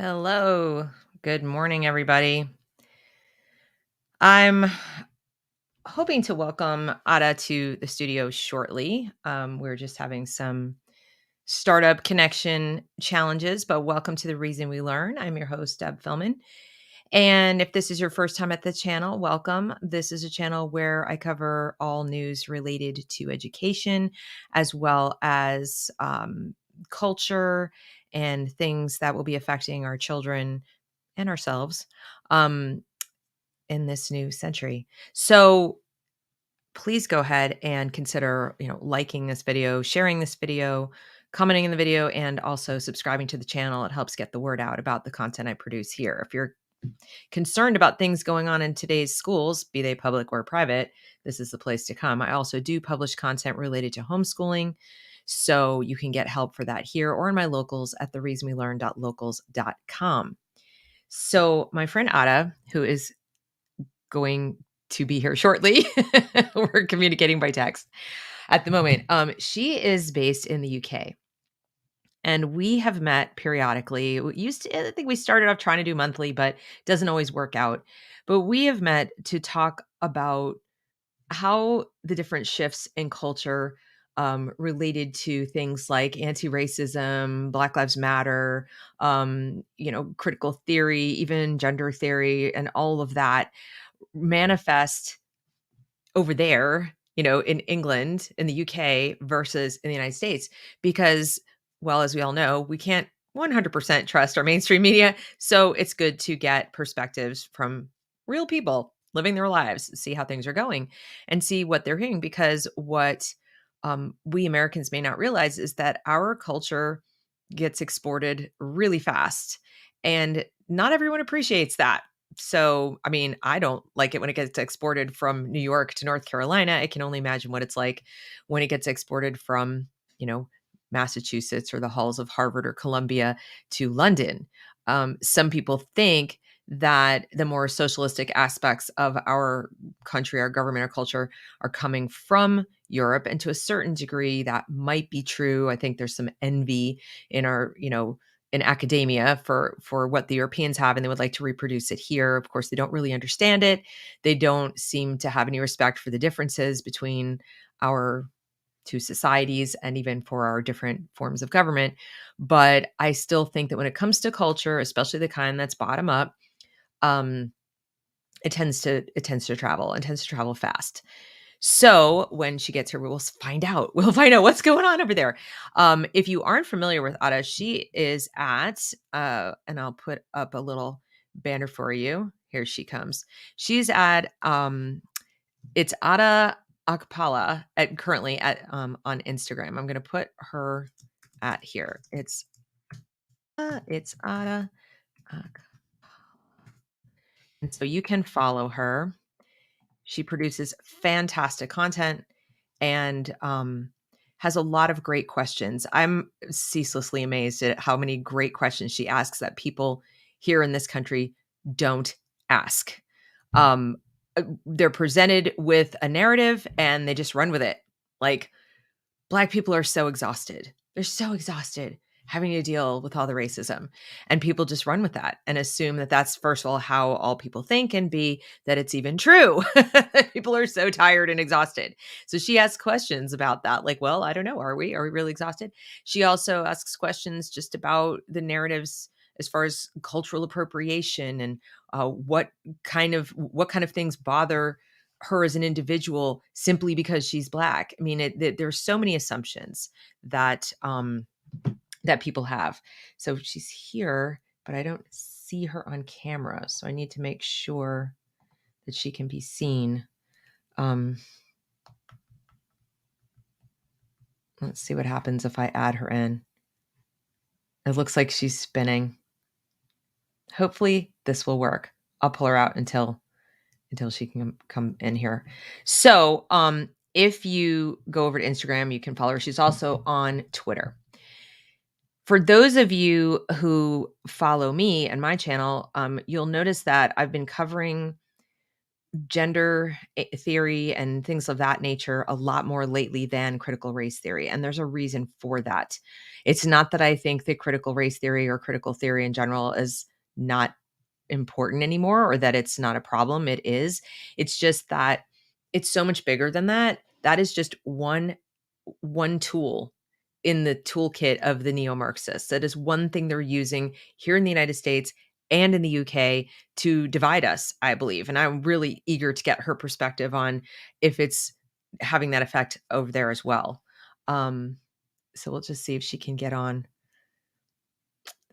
Hello. Good morning, everybody. I'm hoping to welcome Ada to the studio shortly. We're just having some startup connection challenges, but welcome to The Reason We Learn. I'm your host, Deb Philman. And if this is your first time at the channel, welcome. This is a channel where I cover all news related to education, as well as culture and things that will be affecting our children and ourselves um, in this new century. So please go ahead and consider, liking this video, sharing this video, commenting in the video, and also subscribing to the channel. It helps get the word out about the content I produce here. If you're concerned about things going on in today's schools, be they public or private, this is the place to come. I also do publish content related to homeschooling, so you can get help for that here or in my locals at thereasonwelearn.locals.com. So my friend Ada, who is going to be here shortly, we're communicating by text at the moment. She is based in the UK, and we have met periodically. I think we started off trying to do monthly, but it doesn't always work out. But we have met to talk about how the different shifts in culture related to things like anti-racism, Black Lives Matter, critical theory, even gender theory, and all of that manifest over there, in England, in the UK versus in the United States. Because, well, as we all know, we can't 100% trust our mainstream media. So it's good to get perspectives from real people living their lives, see how things are going and see what they're hearing. Because what we Americans may not realize is that our culture gets exported really fast. And not everyone appreciates that. So, I mean, I don't like it when it gets exported from New York to North Carolina. I can only imagine what it's like when it gets exported from, Massachusetts or the halls of Harvard or Columbia to London. Some people think that the more socialistic aspects of our country, our government, our culture are coming from Europe. And to a certain degree, that might be true. I think there's some envy in our, in academia for what the Europeans have, and they would like to reproduce it here. Of course, they don't really understand it. They don't seem to have any respect for the differences between our two societies and even for our different forms of government. But I still think that when it comes to culture, especially the kind that's bottom up, um, it tends to travel fast. So when she gets here, we'll find out. We'll find out what's going on over there. If you aren't familiar with Ada, she is at, and I'll put up a little banner for you. Here she comes. She's at, it's Ada Akpala currently at on Instagram. I'm going to put her at here. It's Ada Ak- and so you can follow her. She produces fantastic content and has a lot of great questions. I'm ceaselessly amazed at how many great questions she asks that people here in this country don't ask. They're presented with a narrative and they just run with it. Like, Black people are so exhausted. They're so exhausted having to deal with all the racism. And people just run with that and assume that that's, first of all, how all people think, and B, that it's even true. People are so tired and exhausted. So she asks questions about that. Like, well, I don't know. Are we really exhausted? She also asks questions just about the narratives as far as cultural appropriation and what kind of things bother her as an individual simply because she's Black. I mean, there's so many assumptions that that people have. So she's here, but I don't see her on camera. So I need to make sure that she can be seen. Let's see what happens if I add her in. It looks like she's spinning. Hopefully this will work. I'll pull her out until she can come in here. So, if you go over to Instagram, you can follow her. She's also on Twitter. For those of you who follow me and my channel, you'll notice that I've been covering gender theory and things of that nature a lot more lately than critical race theory. And there's a reason for that. It's not that I think that critical race theory or critical theory in general is not important anymore, or that it's not a problem. It is. It's just that it's so much bigger than that. That is just one tool in the toolkit of the neo-Marxists. That is one thing they're using here in the United States and in the UK to divide us, I believe. And I'm really eager to get her perspective on if it's having that effect over there as well. So we'll just see if she can get on.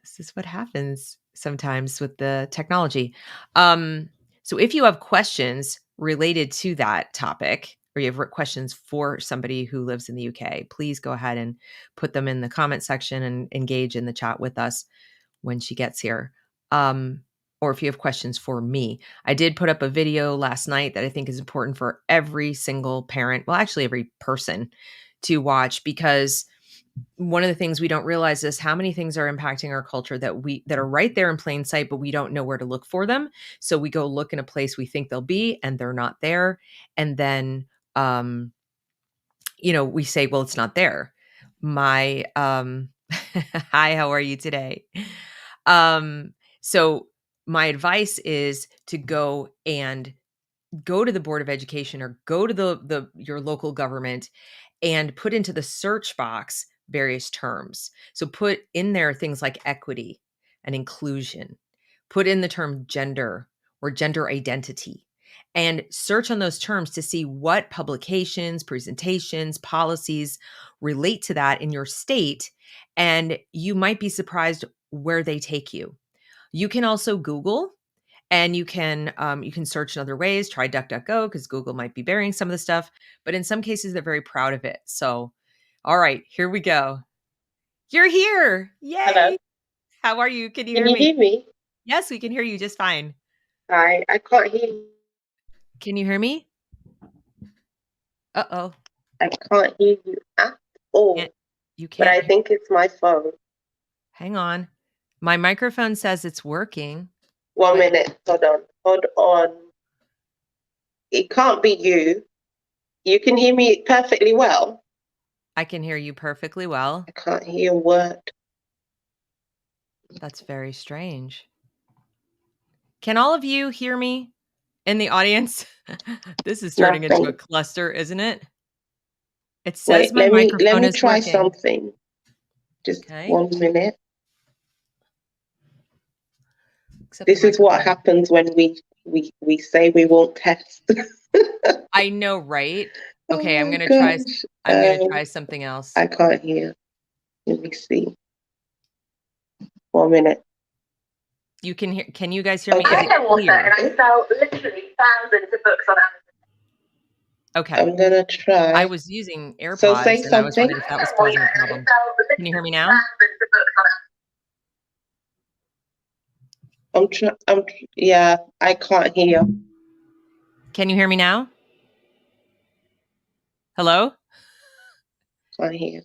This is what happens sometimes with the technology. So if you have questions related to that topic, or you have questions for somebody who lives in the UK, please go ahead and put them in the comment section and engage in the chat with us when she gets here. Or if you have questions for me. I did put up a video last night that I think is important for every single parent, well, actually every person to watch, because one of the things we don't realize is how many things are impacting our culture that are right there in plain sight, but we don't know where to look for them. So we go look in a place we think they'll be and they're not there. And then, we say, well, it's not there. My, hi, how are you today? So my advice is to go to the Board of Education or go to your local government and put into the search box various terms. So put in there things like equity and inclusion. Put in the term gender or gender identity and search on those terms to see what publications, presentations, policies relate to that in your state. And you might be surprised where they take you. You can also Google. And you can search in other ways. Try DuckDuckGo because Google might be burying some of the stuff, but in some cases they're very proud of it. So, all right, here we go. You're here! Yay! Hello. How are you? Can you Can hear you me? hear me? Yes, we can hear you just fine. Hi, I can't hear you. Can you hear me? Uh-oh. I can't hear you at all. You But can't. I think it's my phone. Hang on. My microphone says it's working. One minute. Hold on. It can't be you. You can hear me perfectly well. I can hear you perfectly well. I can't hear a word. That's very strange. Can all of you hear me in the audience? This is turning into a cluster, isn't it? It says my microphone let me is try working. something. Just 1 minute. This is what happens when we say we won't test. I know, right? Okay, Oh I'm gonna try. I'm gonna try something else. I can't hear. Let me see. 1 minute. You can hear. Can you guys hear me? Okay. I am author, and I sell literally thousands of books on Amazon. Okay. I'm gonna try. I was using AirPods, so say and something. I was wondering if that was causing a problem. Can you hear me now? Yeah, I can't hear. Can you hear me now? Hello? Can't hear.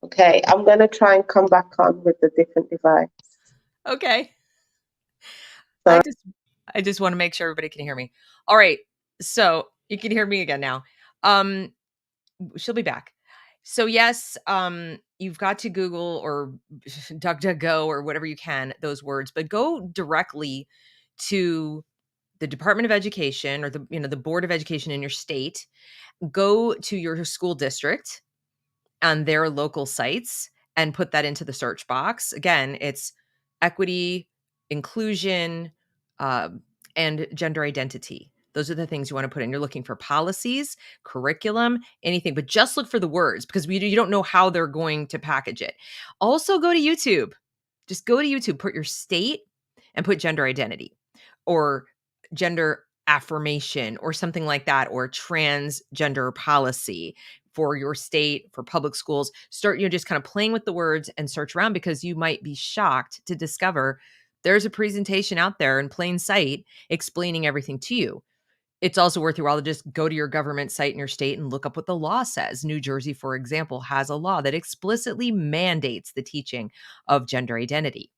Okay, I'm gonna try and come back on with a different device. Okay. So, I just want to make sure everybody can hear me. All right. So you can hear me again now. She'll be back. So yes, you've got to Google or DuckDuckGo or whatever you can, those words, but go directly to the Department of Education or the Board of Education in your state. Go to your school district on their local sites and put that into the search box. Again, it's equity, inclusion, and gender identity. Those are the things you want to put in. You're looking for policies, curriculum, anything, but just look for the words because you don't know how they're going to package it. Also, go to YouTube. Just go to YouTube, put your state and put gender identity or gender affirmation or something like that, or transgender policy for your state, for public schools. Start, just kind of playing with the words and search around because you might be shocked to discover there's a presentation out there in plain sight explaining everything to you. It's also worth your while to just go to your government site in your state and look up what the law says. New Jersey, for example, has a law that explicitly mandates the teaching of gender identity.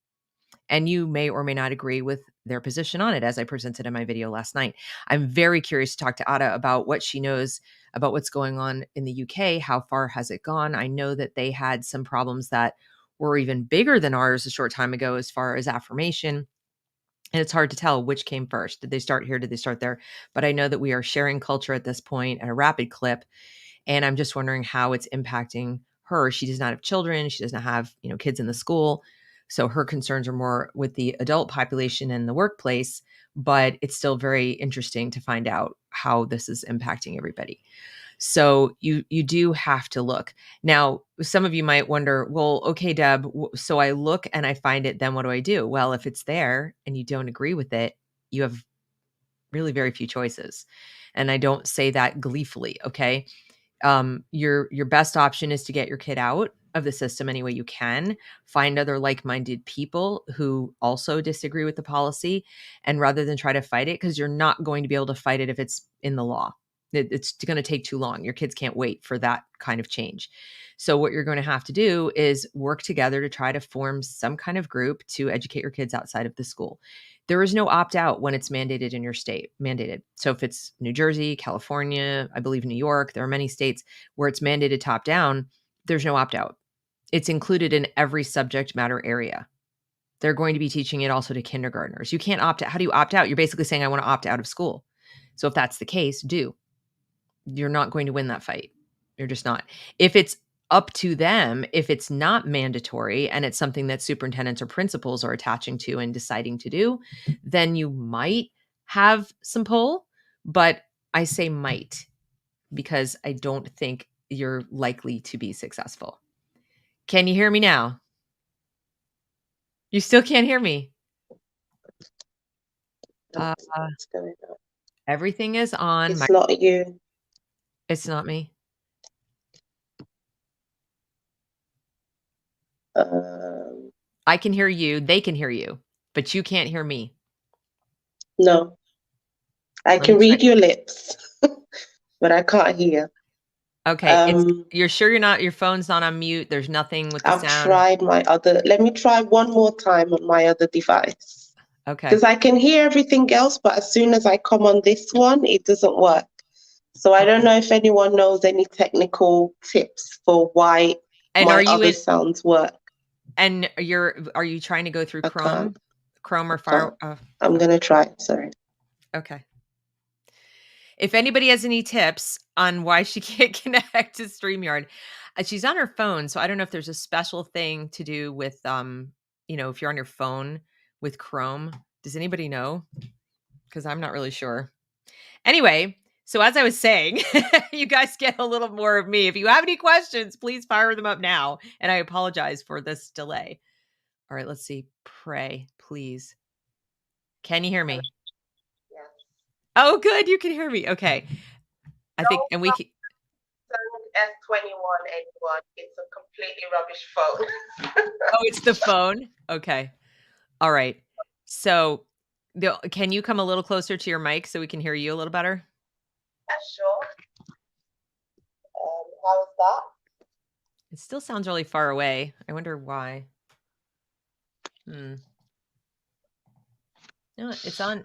And you may or may not agree with their position on it, as I presented in my video last night. I'm very curious to talk to Ada about what she knows about what's going on in the UK. How far has it gone? I know that they had some problems that were even bigger than ours a short time ago as far as affirmation. And it's hard to tell which came first. Did they start here? Did they start there? But I know that we are sharing culture at this point at a rapid clip. And I'm just wondering how it's impacting her. She does not have children. She does not have, kids in the school. So her concerns are more with the adult population and the workplace, but it's still very interesting to find out how this is impacting everybody. So you do have to look. Now, some of you might wonder, well, okay, Deb, so I look and I find it, then what do I do? Well, if it's there and you don't agree with it, you have really very few choices. And I don't say that gleefully, okay? Your best option is to get your kid out of the system any way you can. Find other like-minded people who also disagree with the policy, and rather than try to fight it, because you're not going to be able to fight it if it's in the law. It's going to take too long. Your kids can't wait for that kind of change. So what you're going to have to do is work together to try to form some kind of group to educate your kids outside of the school. There is no opt out when it's mandated in your state, mandated. So if it's New Jersey, California, I believe New York, there are many states where it's mandated top down, there's no opt out. It's included in every subject matter area. They're going to be teaching it also to kindergartners. You can't opt out. How do you opt out? You're basically saying, I want to opt out of school. So if that's the case, do. You're not going to win that fight. You're just not. If it's up to them, if it's not mandatory and it's something that superintendents or principals are attaching to and deciding to do, then you might have some pull. But I say might because I don't think you're likely to be successful. Can you hear me now? You still can't hear me. What's going on? Everything is on. It's not you. It's not me. I can hear you. They can hear you, but you can't hear me. No. I Let can me try. read your lips, but I can't hear. Okay. You're sure your phone's not on mute? There's nothing with the I've sound? tried let me try one more time on my other device. Okay. Because I can hear everything else, but as soon as I come on this one, it doesn't work. So I don't know if anyone knows any technical tips for why my other sounds work. And are you trying to go through Chrome? Chrome or Fire? I'm going to try. Sorry. Okay. If anybody has any tips on why she can't connect to StreamYard, she's on her phone. So I don't know if there's a special thing to do with, if you're on your phone with Chrome. Does anybody know? Because I'm not really sure. Anyway, so as I was saying, you guys get a little more of me. If you have any questions, please fire them up now. And I apologize for this delay. All right, let's see. Pray, please. Can you hear me? Yes. Oh, good. You can hear me. Okay. I think, and we can. S21 anyone. It's a completely rubbish phone. Oh, it's the phone. Okay. All right. So, can you come a little closer to your mic so we can hear you a little better? Yeah, sure. How is that? It still sounds really far away. I wonder why. No, it's on.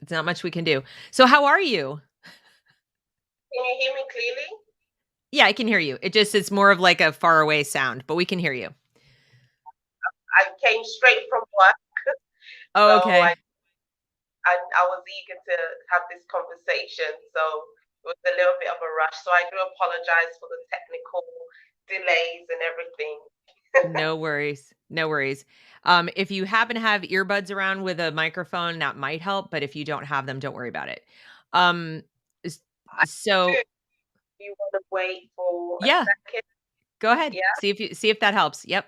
It's not much we can do. So, how are you? Can you hear me clearly? Yeah, I can hear you. It's more of like a far away sound, but we can hear you. I came straight from work. Oh, okay. I was eager to have this conversation, so it was a little bit of a rush. So I do apologize for the technical delays and everything. No worries. No worries. If you happen to have earbuds around with a microphone, that might help. But if you don't have them, don't worry about it. So you want to wait for a second? Go ahead. Yeah. See if that helps. Yep.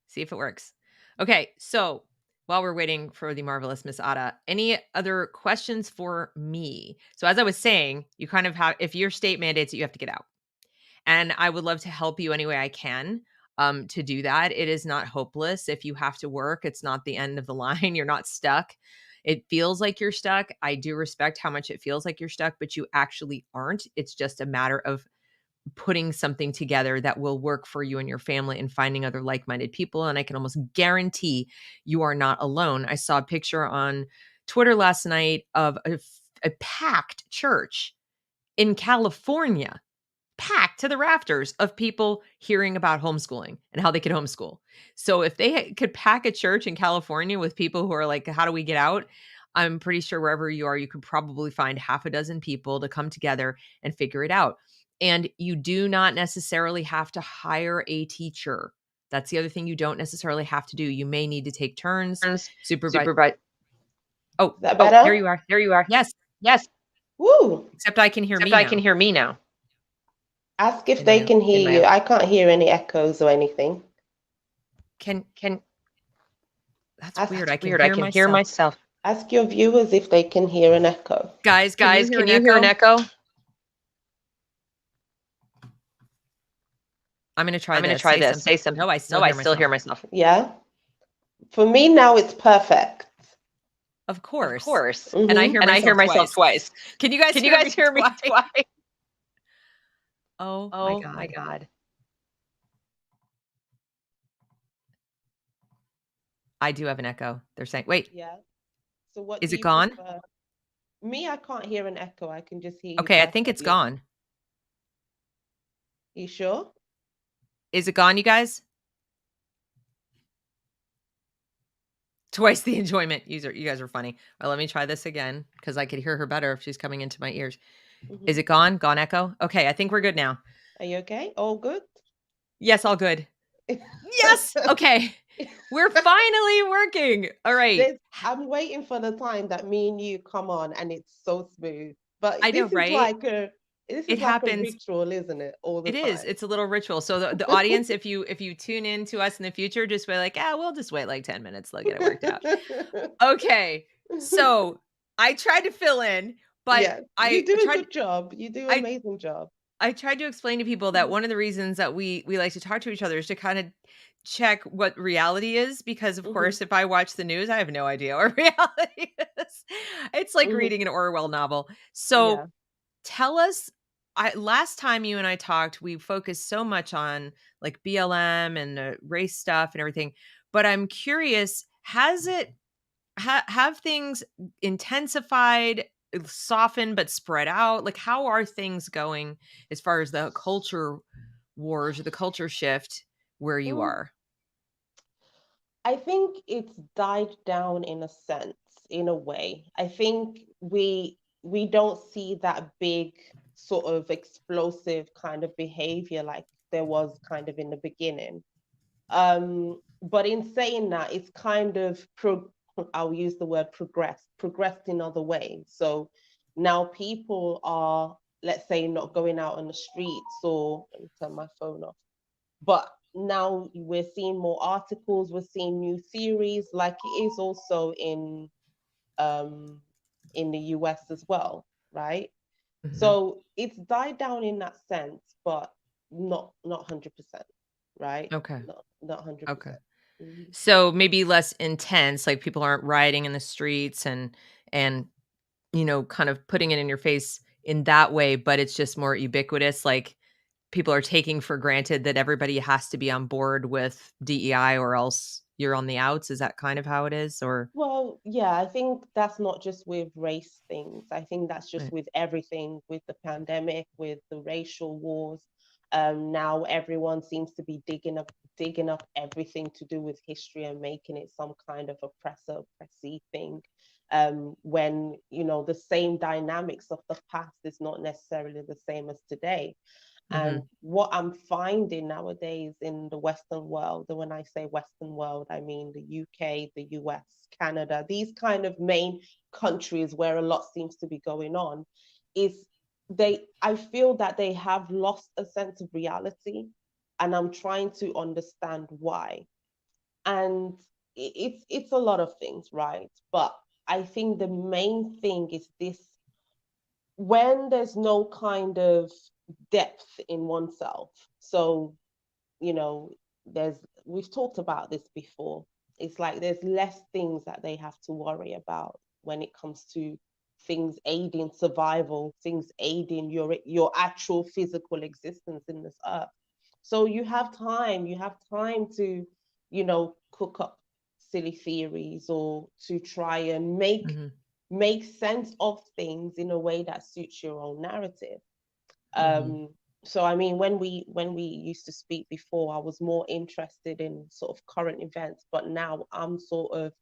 See if it works. Okay. So while we're waiting for the marvelous Miss Ada, any other questions for me? So as I was saying, you kind of have, if your state mandates it, you have to get out. And I would love to help you any way I can to do that. It is not hopeless. If you have to work, it's not the end of the line. You're not stuck. It feels like you're stuck. I do respect how much it feels like you're stuck, but you actually aren't. It's just a matter of putting something together that will work for you and your family and finding other like-minded people. And I can almost guarantee you are not alone. I saw a picture on Twitter last night of a packed church in California, packed to the rafters of people hearing about homeschooling and how they could homeschool. So if they could pack a church in California with people who are like, how do we get out? I'm pretty sure wherever you are, you could probably find half a dozen people to come together and figure it out. And you do not necessarily have to hire a teacher. That's the other thing you don't necessarily have to do. You may need to take turns, supervise. Oh, Is that better? there you are. There you are. Yes. Yes. Woo! Except I can hear me now. I can hear me now. Ask if they can hear you. I can't hear any echoes or anything. That's weird. I can hear myself. Ask your viewers if they can hear an echo. Guys, can you hear an echo? I'm going to try this. Say something. No, I still hear myself. Yeah. For me now, it's perfect. Of course. Mm-hmm. And I hear myself twice. Can you guys hear me twice? Oh my God. I do have an echo. They're saying, wait. Yeah. So what is it gone? Prefer? Me, I can't hear an echo. I can just hear you. Okay, I think it's gone. You sure? Is it gone, you guys? Twice the enjoyment. You guys are funny. Well, let me try this again because I could hear her better if she's coming into my ears. Mm-hmm. Is it gone? Gone echo? Okay, I think we're good now. Are you okay? All good? Yes, all good. Yes. Okay. We're finally working. All right. I'm waiting for the time that me and you come on and it's so smooth. But I know, right? It happens. A ritual, isn't it? All the time. It is. It's a little ritual. So the audience, if you tune in to us in the future, just be like, we'll just wait like 10 minutes. They'll get it worked out. Okay. So I tried to fill in, but yeah, you do a good job. You do an amazing job. I tried to explain to people that one of the reasons that we like to talk to each other is to kind of check what reality is, because of course, if I watch the news, I have no idea what reality is. It's like reading an Orwell novel. So tell us, last time you and I talked, we focused so much on like BLM and race stuff and everything, but I'm curious, has it, have things intensified, softened, but spread out? Like, how are things going as far as the culture wars or the culture shift where you are? I think it's died down in a sense, in a way. I think we don't see that big sort of explosive kind of behavior like there was kind of in the beginning. But in saying that, it's kind of I'll use the word progressed in other ways. So now people are, let's say, not going out on the streets, or let me turn my phone off. But now we're seeing more articles, we're seeing new theories, like it is also in the US as well, right? Mm-hmm. So it's died down in that sense, but not 100%, right? Okay. Not 100%. Okay. Mm-hmm. So maybe less intense, like people aren't rioting in the streets and kind of putting it in your face in that way, but it's just more ubiquitous, like people are taking for granted that everybody has to be on board with DEI or else you're on the outs. Is that kind of how it is? Or well, yeah, I think that's not just with race things. I think that's just with everything, with the pandemic, with the racial wars. Now everyone seems to be digging up everything to do with history and making it some kind of oppressee thing. When the same dynamics of the past is not necessarily the same as today. And what I'm finding nowadays in the Western world, and when I say Western world, I mean the UK, the US, Canada, these kind of main countries where a lot seems to be going on, is I feel that they have lost a sense of reality, and I'm trying to understand why. And it's a lot of things, right? But I think the main thing is this: when there's no kind of depth in oneself. So, we've talked about this before. It's like there's less things that they have to worry about when it comes to things aiding survival, things aiding your actual physical existence in this earth. So you have time to, cook up silly theories or to try and make sense of things in a way that suits your own narrative. So I mean, when we used to speak before, I was more interested in sort of current events, but now I'm sort of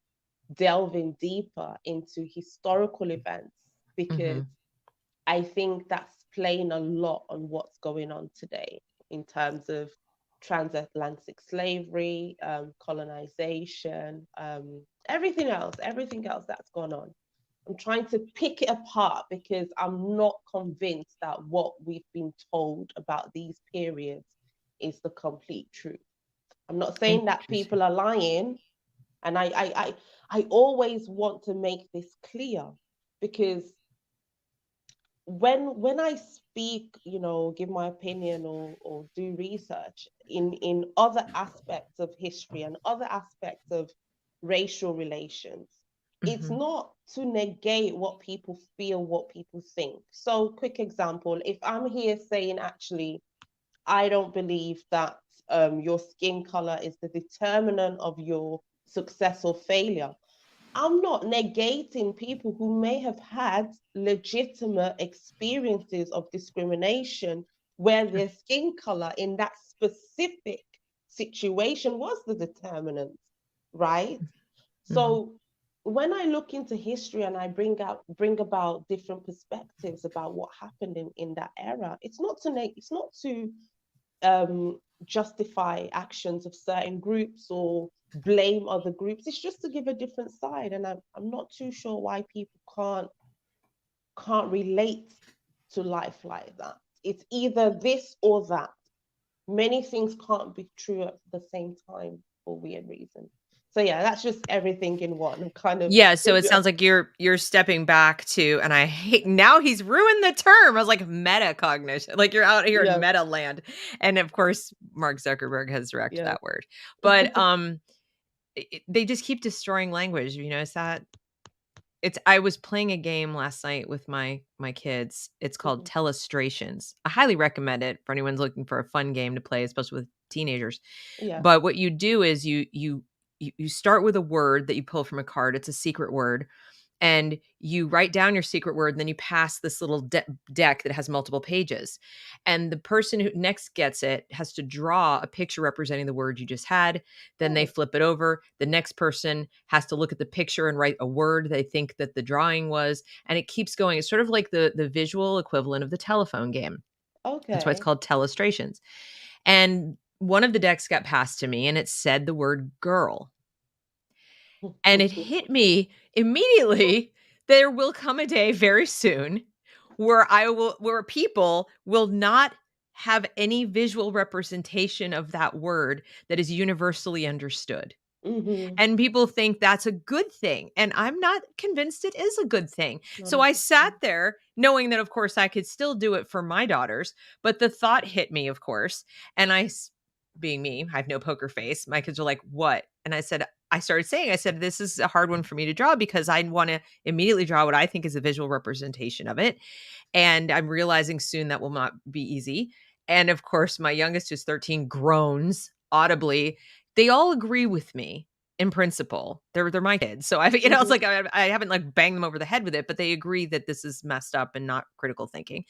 delving deeper into historical events because I think that's playing a lot on what's going on today in terms of transatlantic slavery, colonization, everything else that's gone on. I'm trying to pick it apart because I'm not convinced that what we've been told about these periods is the complete truth. I'm not saying that people are lying, and I always want to make this clear because when I speak, give my opinion or do research in other aspects of history and other aspects of racial relations, it's not to negate what people feel, what people think. So, quick example, if I'm here saying, actually, I don't believe that your skin color is the determinant of your success or failure, I'm not negating people who may have had legitimate experiences of discrimination where their skin color in that specific situation was the determinant, right? So when I look into history and I bring about different perspectives about what happened in that era, it's not to justify actions of certain groups or blame other groups. It's just to give a different side, and I'm not too sure why people can't relate to life like that. It's either this or that. Many things can't be true at the same time for weird reasons. So yeah, that's just everything in one. I'm kind of So it sounds like you're stepping back to, and I hate now he's ruined the term. I was like metacognition, like you're out here in meta land, and of course Mark Zuckerberg has wrecked that word. But they just keep destroying language. You notice that? I was playing a game last night with my kids. It's called Telestrations. I highly recommend it for anyone's looking for a fun game to play, especially with teenagers. Yeah. But what you do is you start with a word that you pull from a card. It's a secret word. And you write down your secret word, and then you pass this little deck that has multiple pages. And the person who next gets it has to draw a picture representing the word you just had. Then they flip it over. The next person has to look at the picture and write a word they think that the drawing was. And it keeps going. It's sort of like the visual equivalent of the telephone game. Okay. That's why it's called Telestrations. And one of the decks got passed to me, and it said the word girl. And it hit me immediately. There will come a day very soon where people will not have any visual representation of that word that is universally understood. And people think that's a good thing. And I'm not convinced it is a good thing. So I sat there knowing that, of course, I could still do it for my daughters. But the thought hit me, of course. And being me, I have no poker face. My kids are like, what? And I started saying, this is a hard one for me to draw because I want to immediately draw what I think is a visual representation of it. And I'm realizing soon that will not be easy. And of course, my youngest, who's 13, groans audibly. They all agree with me in principle. They're my kids. So it's like I haven't like banged them over the head with it, but they agree that this is messed up and not critical thinking.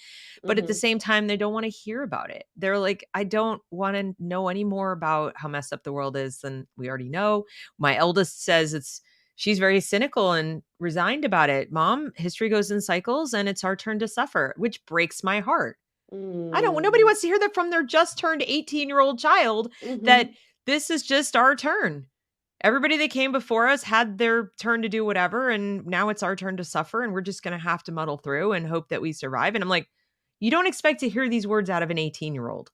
But at the same time, they don't want to hear about it. They're like, I don't want to know any more about how messed up the world is than we already know. My eldest says she's very cynical and resigned about it. Mom, history goes in cycles and it's our turn to suffer, which breaks my heart. Nobody wants to hear that from their just turned 18-year-old child that this is just our turn. Everybody that came before us had their turn to do whatever, and now it's our turn to suffer, and we're just going to have to muddle through and hope that we survive. And I'm like, you don't expect to hear these words out of an 18-year-old.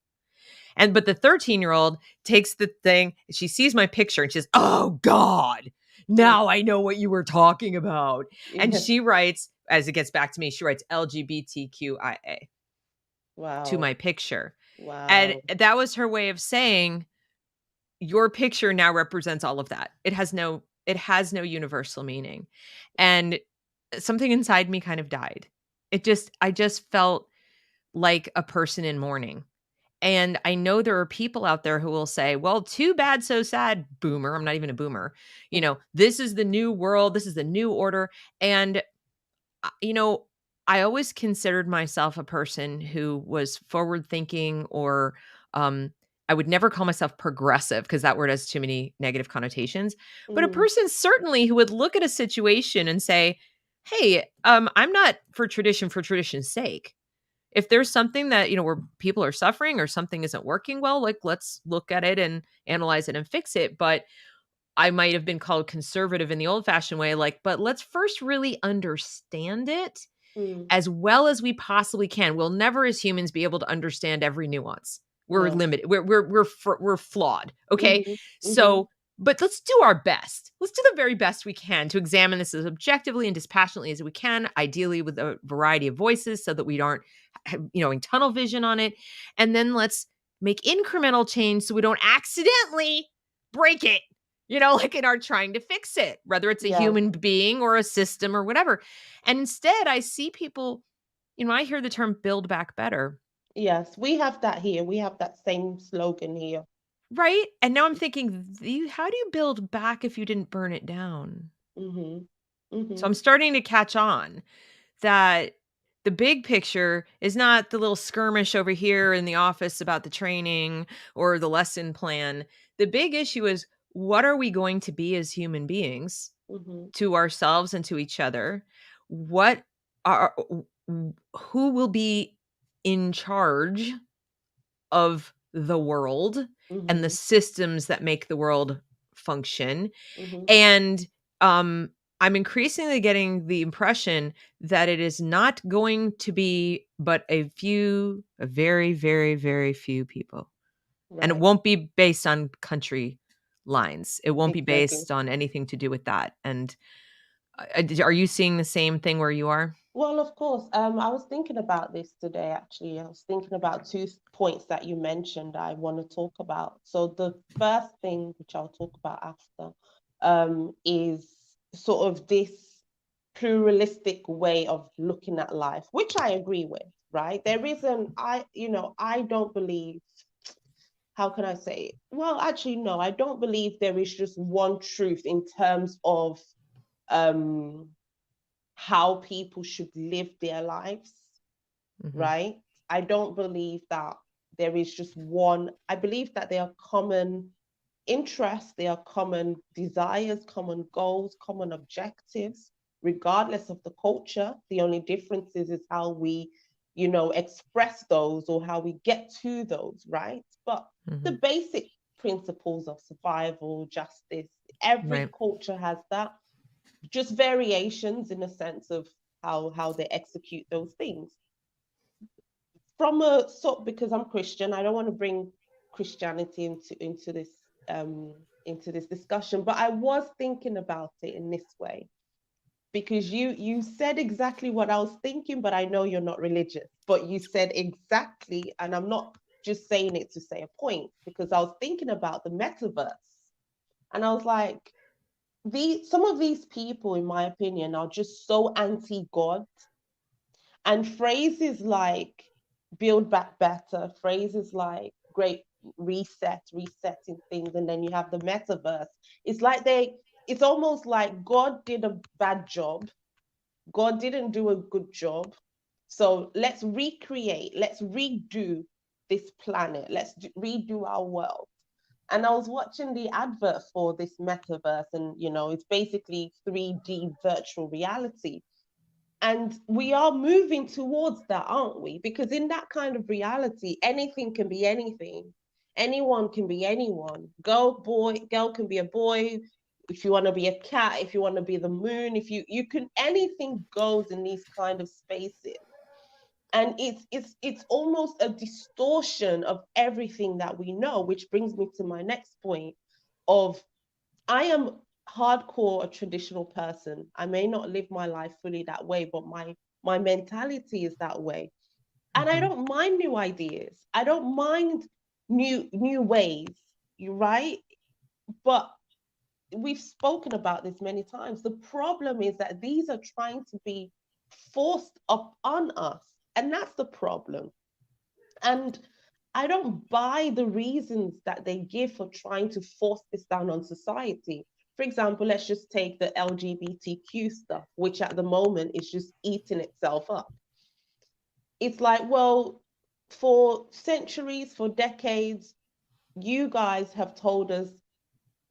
But the 13-year-old takes the thing, she sees my picture and she says, oh God, now I know what you were talking about. And she writes, as it gets back to me, she writes LGBTQIA to my picture. Wow. And that was her way of saying, your picture now represents all of that. It has no universal meaning. And something inside me kind of died. I just felt like a person in mourning. And I know there are people out there who will say, well, too bad, so sad, boomer. I'm not even a boomer. This is the new world. This is the new order. And, you know, I always considered myself a person who was forward thinking, or I would never call myself progressive because that word has too many negative connotations. But a Mm, person certainly who would look at a situation and say, hey, I'm not for tradition's sake. If there's something that, where people are suffering or something isn't working well, like, let's look at it and analyze it and fix it. But I might have been called conservative in the old fashioned way, like, but let's first really understand it mm, as well as we possibly can. We'll never, as humans, be able to understand every nuance. We're no. limited. We're flawed. Okay, Mhm, mhm. so but let's do our best. Let's do the very best we can to examine this as objectively and dispassionately as we can. Ideally, with a variety of voices, so that we aren't, in tunnel vision on it. And then let's make incremental change so we don't accidentally break it. Like in our trying to fix it, whether it's a Yeah. human being or a system or whatever. And instead, I see people, I hear the term build back better, Yes, we have that here. We have that same slogan here. right? And now I'm thinking, how do you build back if you didn't burn it down? Mhm. So I'm Mhm. starting to catch on that the big picture is not the little skirmish over here in the office about the training or the lesson plan. The big issue is, what are we going to be as human beings Mhm. to ourselves and to each other? What are who will be in charge of the world and the Mhm. systems that make the world function? Mhm. And I'm increasingly getting the impression that it is not going to be but a very, very, very few people. And it Right. won't be based on country lines. It won't be Exactly. based on anything to do with that. And are you seeing the same thing where you are? Well, of course. I was thinking about this today, actually. I was thinking about two points that you mentioned I want to talk about. So the first thing, which I'll talk about after, is sort of this pluralistic way of looking at life, which I agree with, right? There isn't, I don't believe, how can I say it? Well, actually, no, I don't believe there is just one truth in terms of um how people should live their lives, Mhm. right? I don't believe that there is just one. I believe that there are common interests, there are common desires, common goals, common objectives, regardless of the culture. The only difference is how we, express those or how we get to those, right? But the Mhm. basic principles of survival, justice, every Right. culture has that, just variations in a sense of how they execute those things. From a sort, because I'm Christian, I don't want to bring Christianity um into this discussion, but I was thinking about it in this way because you said exactly what I was thinking, but I know you're not religious, but you said exactly, and I'm not just saying it to say a point, because I was thinking about the metaverse, and I was like, some of these people, in my opinion, are just so anti-God. And phrases like build back better, phrases like great reset, resetting things, and then you have the metaverse. It's like it's almost like God did a bad job. God didn't do a good job. So let's recreate, let's redo this planet, let's redo our world. And I was watching the advert for this metaverse, and it's basically 3D virtual reality. And we are moving towards that, aren't we? Because in that kind of reality, anything can be anything. Anyone can be anyone. Girl can be a boy. If you want to be a cat, if you want to be the moon, if you can, anything goes in these kind of spaces. And it's almost a distortion of everything that we know, which brings me to my next point of, I am hardcore a traditional person. I may not live my life fully that way, but my mentality is that way. And I Mhm. don't mind new ideas. I don't mind new ways. You're right. But we've spoken about this many times. The problem is that these are trying to be forced up on us, and that's the problem. And I don't buy the reasons that they give for trying to force this down on society. For example, let's just take the LGBTQ stuff, which at the moment is just eating itself up. It's like, well, for centuries, for decades, you guys have told us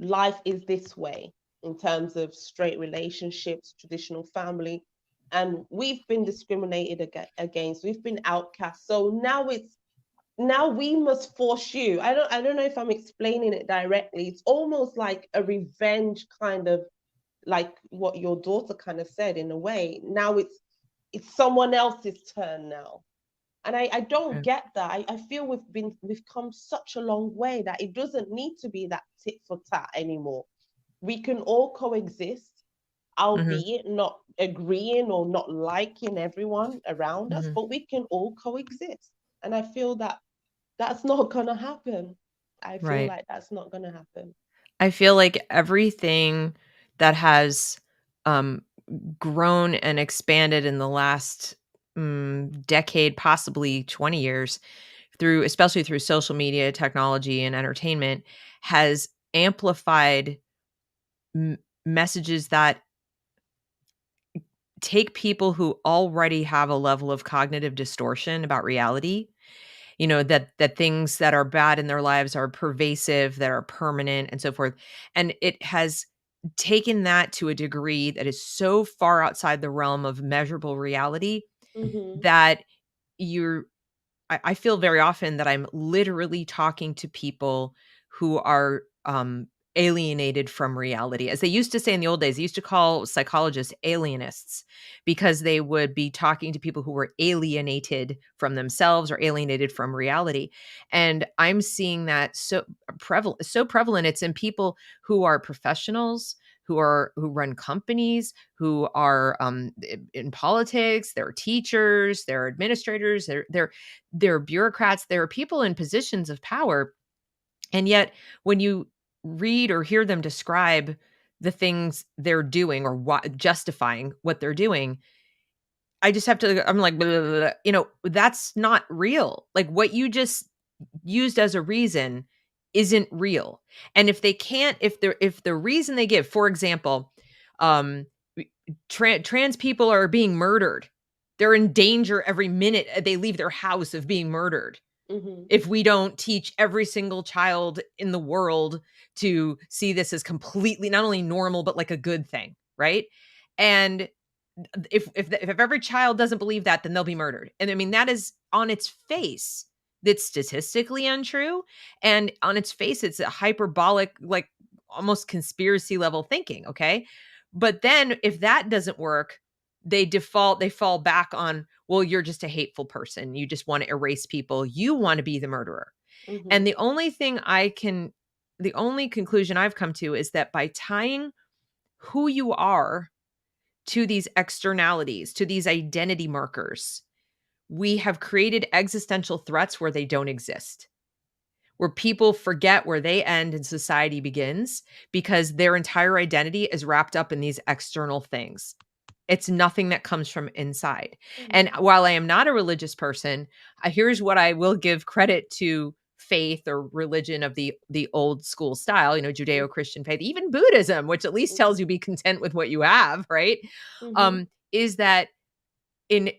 life is this way in terms of straight relationships, traditional family, and we've been discriminated against, we've been outcast. So now we must force you. I don't know if I'm explaining it directly. It's almost like a revenge kind of, like what your daughter kind of said in a way. Now it's someone else's turn now. And I don't Yeah. get that. I feel we've come such a long way that it doesn't need to be that tit for tat anymore. We can all coexist, Mhm. albeit not agreeing or not liking everyone around us, Mhm. but we can all coexist. And I feel that that's not gonna happen. I feel Right. like that's not gonna happen. I feel like everything that has, um, grown and expanded in the last, decade, possibly 20 years, through especially through social media, technology, and entertainment, has amplified m messages that take people who already have a level of cognitive distortion about reality, that things that are bad in their lives are pervasive, that are permanent, and so forth. And it has taken that to a degree that is so far outside the realm of measurable reality Mm-hmm. that you're I feel very often that I'm literally talking to people who are, alienated from reality. As they used to say in the old days, they used to call psychologists alienists because they would be talking to people who were alienated from themselves or alienated from reality. And I'm seeing that so prevalent. It's in people who are professionals, who run companies, who are, in politics, they're teachers, they're administrators, they're bureaucrats, there are people in positions of power, and yet when you read or hear them describe the things they're doing or justifying what they're doing, I just have to I'm like, "Blah, blah, blah, blah," that's not real. Like, what you just used as a reason isn't real. And if they can't if the reason they give, for example, um, trans people are being murdered. They're in danger every minute they leave their house of being murdered Mm-hmm. if we don't teach every single child in the world to see this as completely not only normal but like a good thing, right? And if every child doesn't believe that, then they'll be murdered. And I mean, that is on its face, that's statistically untrue. And on its face, it's a hyperbolic, like almost conspiracy level thinking. Okay. But then if that doesn't work, they fall back on, well, you're just a hateful person. You just want to erase people. You want to be the murderer. Mm-hmm. And the only conclusion I've come to is that by tying who you are to these externalities, to these identity markers, we have created existential threats where they don't exist, where people forget where they end and society begins because their entire identity is wrapped up in these external things. It's nothing that comes from inside. And Mm-hmm. while I am not a religious person, here's what I will give credit to faith or religion of the old school style, Judeo-Christian faith, even Buddhism, which at least tells Mm-hmm. you be content with what you have, right? Mm-hmm. Is that in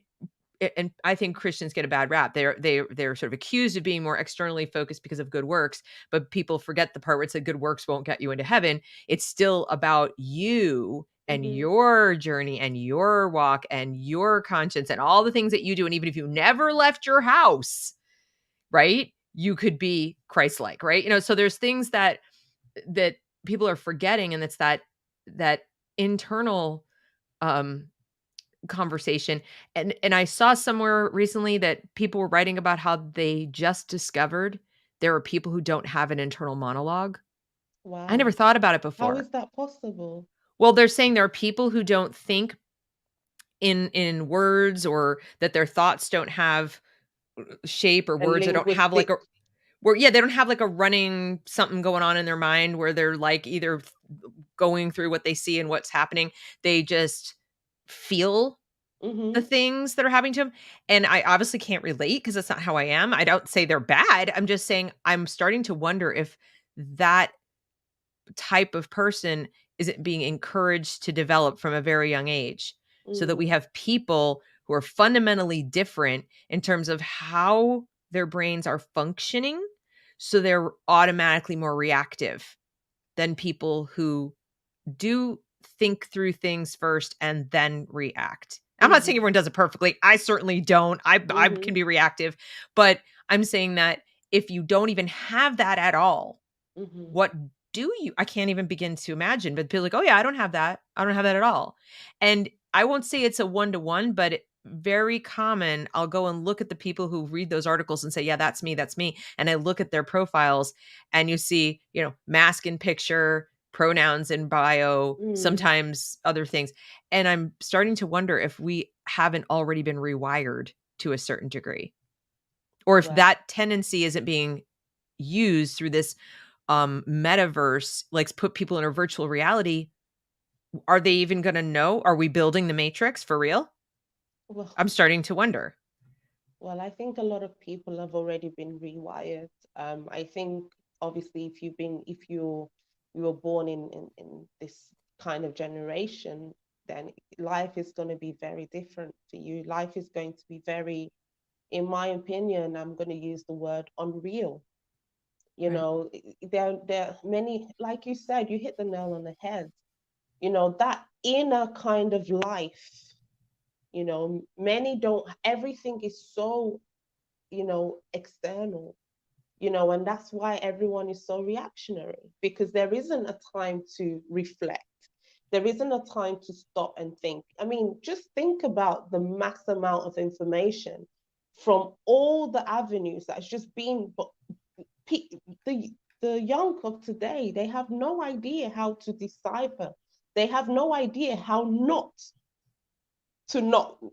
and I think Christians get a bad rap. They're sort of accused of being more externally focused because of good works, but people forget the part where it said good works won't get you into heaven. It's still about you and Mm-hmm. your journey and your walk and your conscience and all the things that you do. And even if you never left your house, right, you could be Christ-like, right? So there's things that people are forgetting, and it's that internal um conversation. And I saw somewhere recently that people were writing about how they just discovered there are people who don't have an internal monologue. I never Wow. thought about it How before. is that possible? Well, they're saying there are people who don't think in words, or that their thoughts don't have shape, or words that don't have like Linguistic. a where, yeah, they don't have like a running something going on in their mind where they're like either going through what they see and what's happening. They just feel the Mhm. things that are happening to them. And I obviously can't relate because that's not how I am. I don't say they're bad. I'm just saying I'm starting to wonder if that type of person isn't being encouraged to develop from a very young age, so that we Mm. have people who are fundamentally different in terms of how their brains are functioning, so they're automatically more reactive than people who do think through things first and then react. I'm not saying Mhm. everyone does it perfectly. I certainly don't. I can Mhm. be reactive, but I'm saying that if you don't even have that at all, Mhm. what do you, I can't even begin to imagine, but people like, "Oh, yeah, I don't have that. I don't have that at all." And I won't say it's a one-to-one, but very common. I'll go and look at the people who read those articles and say, "Yeah, that's me, that's me." And I look at their profiles and you see, mask in picture, pronouns in bio, Mm. sometimes other things. And I'm starting to wonder if we haven't already been rewired to a certain degree, or if Well, that tendency isn't being used through this metaverse, like put people in a virtual reality. Are they even going to know? Are we building the matrix for real? well, I'm starting to wonder. well, I think a lot of people have already been rewired. I think obviously if you were born in this kind of generation, then life is going to be very different for you. Life is going to be very, in my opinion, I'm going to use the word unreal. You Right. know, there are many, like you said, you hit the nail on the head. You know, that inner kind of life, many don't, everything is so, external, and that's why everyone is so reactionary, because there isn't a time to reflect. There isn't a time to stop and think. I mean, just think about the mass amount of information from all the avenues that's just been, but the the young of today, they have no idea how to decipher. They have no idea how not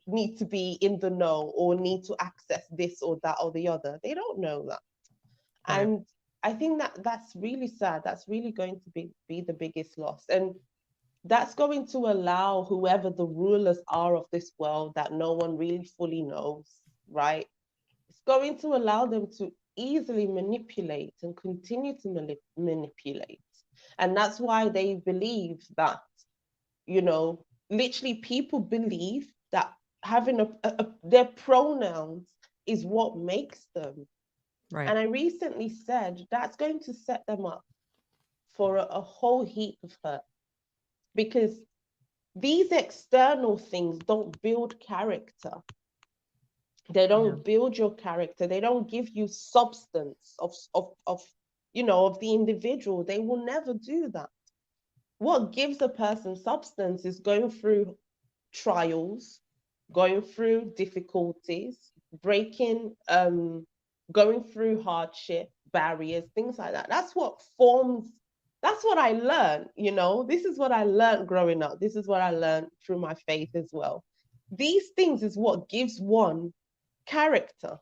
need to be in the know or need to access this or that or the other. They don't know that. Right. And I think that that's really sad. That's really going to be the biggest loss. And that's going to allow whoever the rulers are of this world that no one really fully knows, right? It's going to allow them to easily manipulate and continue to manipulate. And that's why they believe that, literally people believe that having their pronouns is what makes them. Right. And I recently said that's going to set them up for a whole heap of hurt, because these external things don't build character. They Yeah. don't build your character. They don't give you substance of the individual. They will never do that. What gives a person substance is going through trials, going through difficulties, going through hardship, barriers, things like that. That's what I learned. This is what I learned growing up. This is what I learned through my faith as well. These things is what gives one character.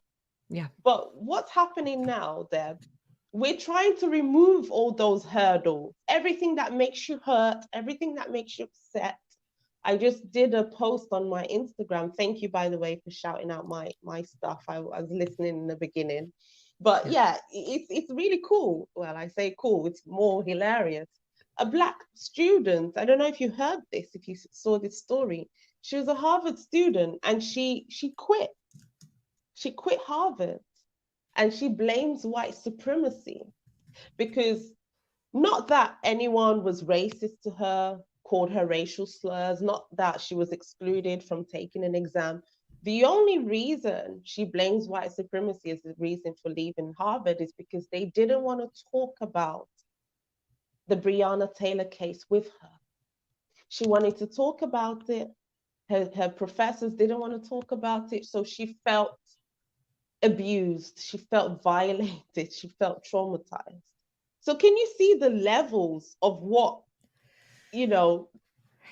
Yeah. But what's happening now, Deb? We're trying to remove all those hurdles, everything that makes you hurt, everything that makes you upset. I just did a post on my Instagram. Thank you, by the way, for shouting out my stuff. I was listening in the beginning, but Yeah. yeah, it's really cool. Well, I say cool. It's more hilarious. A black student. I don't know if you heard this, if you saw this story. She was a Harvard student, and she quit. She quit Harvard, and she blames white supremacy because, not that anyone was racist to her, called her racial slurs, not that she was excluded from taking an exam. The only reason she blames white supremacy as the reason for leaving Harvard is because they didn't want to talk about the Breonna Taylor case with her. She wanted to talk about it. Her professors didn't want to talk about it. So she felt abused. She felt violated. She felt traumatized. So can you see the levels of what, you know,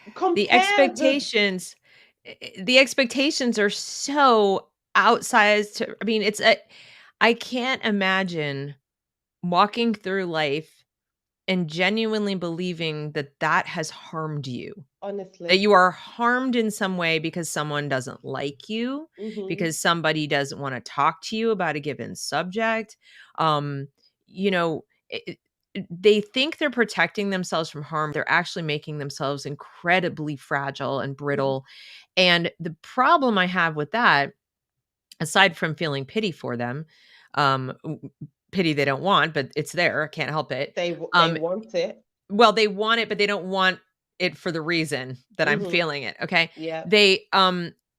The compare the expectations the expectations are so outsized. I mean, I can't imagine. walking through life and genuinely believing that that has harmed you, that Honestly. you are harmed in some way because someone doesn't like you, Mhm. because somebody doesn't want to talk to you about a given subject. Um, you know, they think they're protecting themselves from harm. They're actually making themselves incredibly fragile and Mhm. brittle. And the problem I have with that, aside from feeling pity for them, pity they don't want, but it's there, I can't help it. They Um, want it. well, they want it, but they don't want it for the reason that I'm Mhm. feeling it, okay? Yeah. They,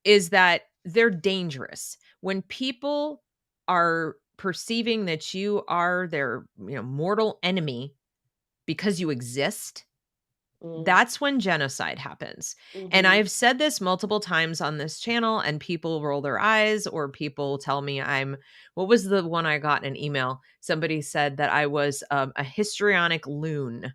is that they're dangerous. When people are perceiving that you are their, mortal enemy because you exist, Mm. that's when genocide happens. And Mhm. I've said this multiple times on this channel, and people roll their eyes, or people tell me what was the one I got in an email? Somebody said that I was a histrionic loon,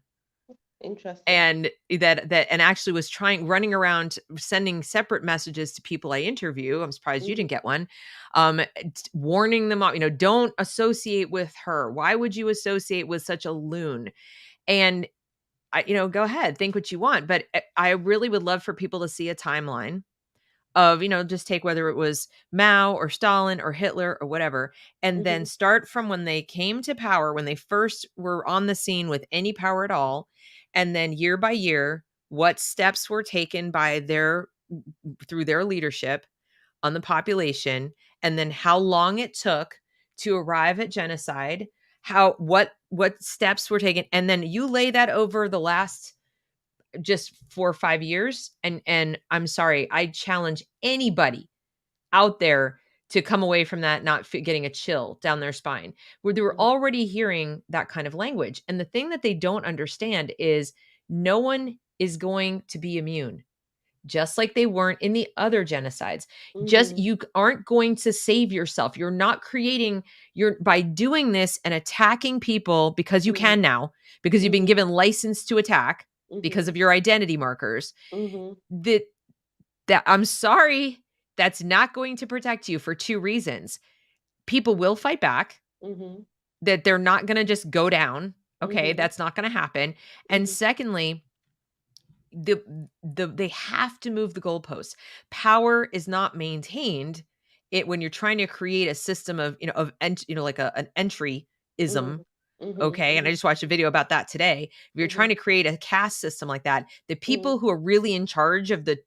Interesting. and and actually was running around sending separate messages to people I interview. I'm surprised you Mhm. didn't get one. Warning them off, don't associate with her. Why would you associate with such a loon? And go ahead, think what you want, but I really would love for people to see a timeline of, just take whether it was Mao or Stalin or Hitler or whatever, and then Mhm. start from when they came to power, when they first were on the scene with any power at all, and then year by year, what steps were taken by through their leadership on the population, and then how long it took to arrive at genocide, what steps were taken, and then you lay that over the last just 4 or 5 years, and I'm sorry, I challenge anybody out there to come away from that not getting a chill down their spine, where they were Mhm. already hearing that kind of language. And the thing that they don't understand is no one is going to be immune, just like they weren't in the other genocides. Just Mhm. you aren't going to save yourself. You're not creating your by doing this and attacking people because you Mhm. can now, because you've been Mhm. given license to attack because Mhm. of your identity markers. Mhm. That I'm sorry, that's not going to protect you for two reasons. People will fight back, Mhm. that they're not going to just go down. Okay, Mhm. that's not going to happen. And Mhm. secondly, the they have to move the goalposts. Power is not maintained it when you're trying to create a system of, like an entryism. Mhm. Mhm. Okay. And I Mhm. just watched a video about that today. If you're trying Mhm. to create a caste system like that, the Mhm. people who are really in charge of the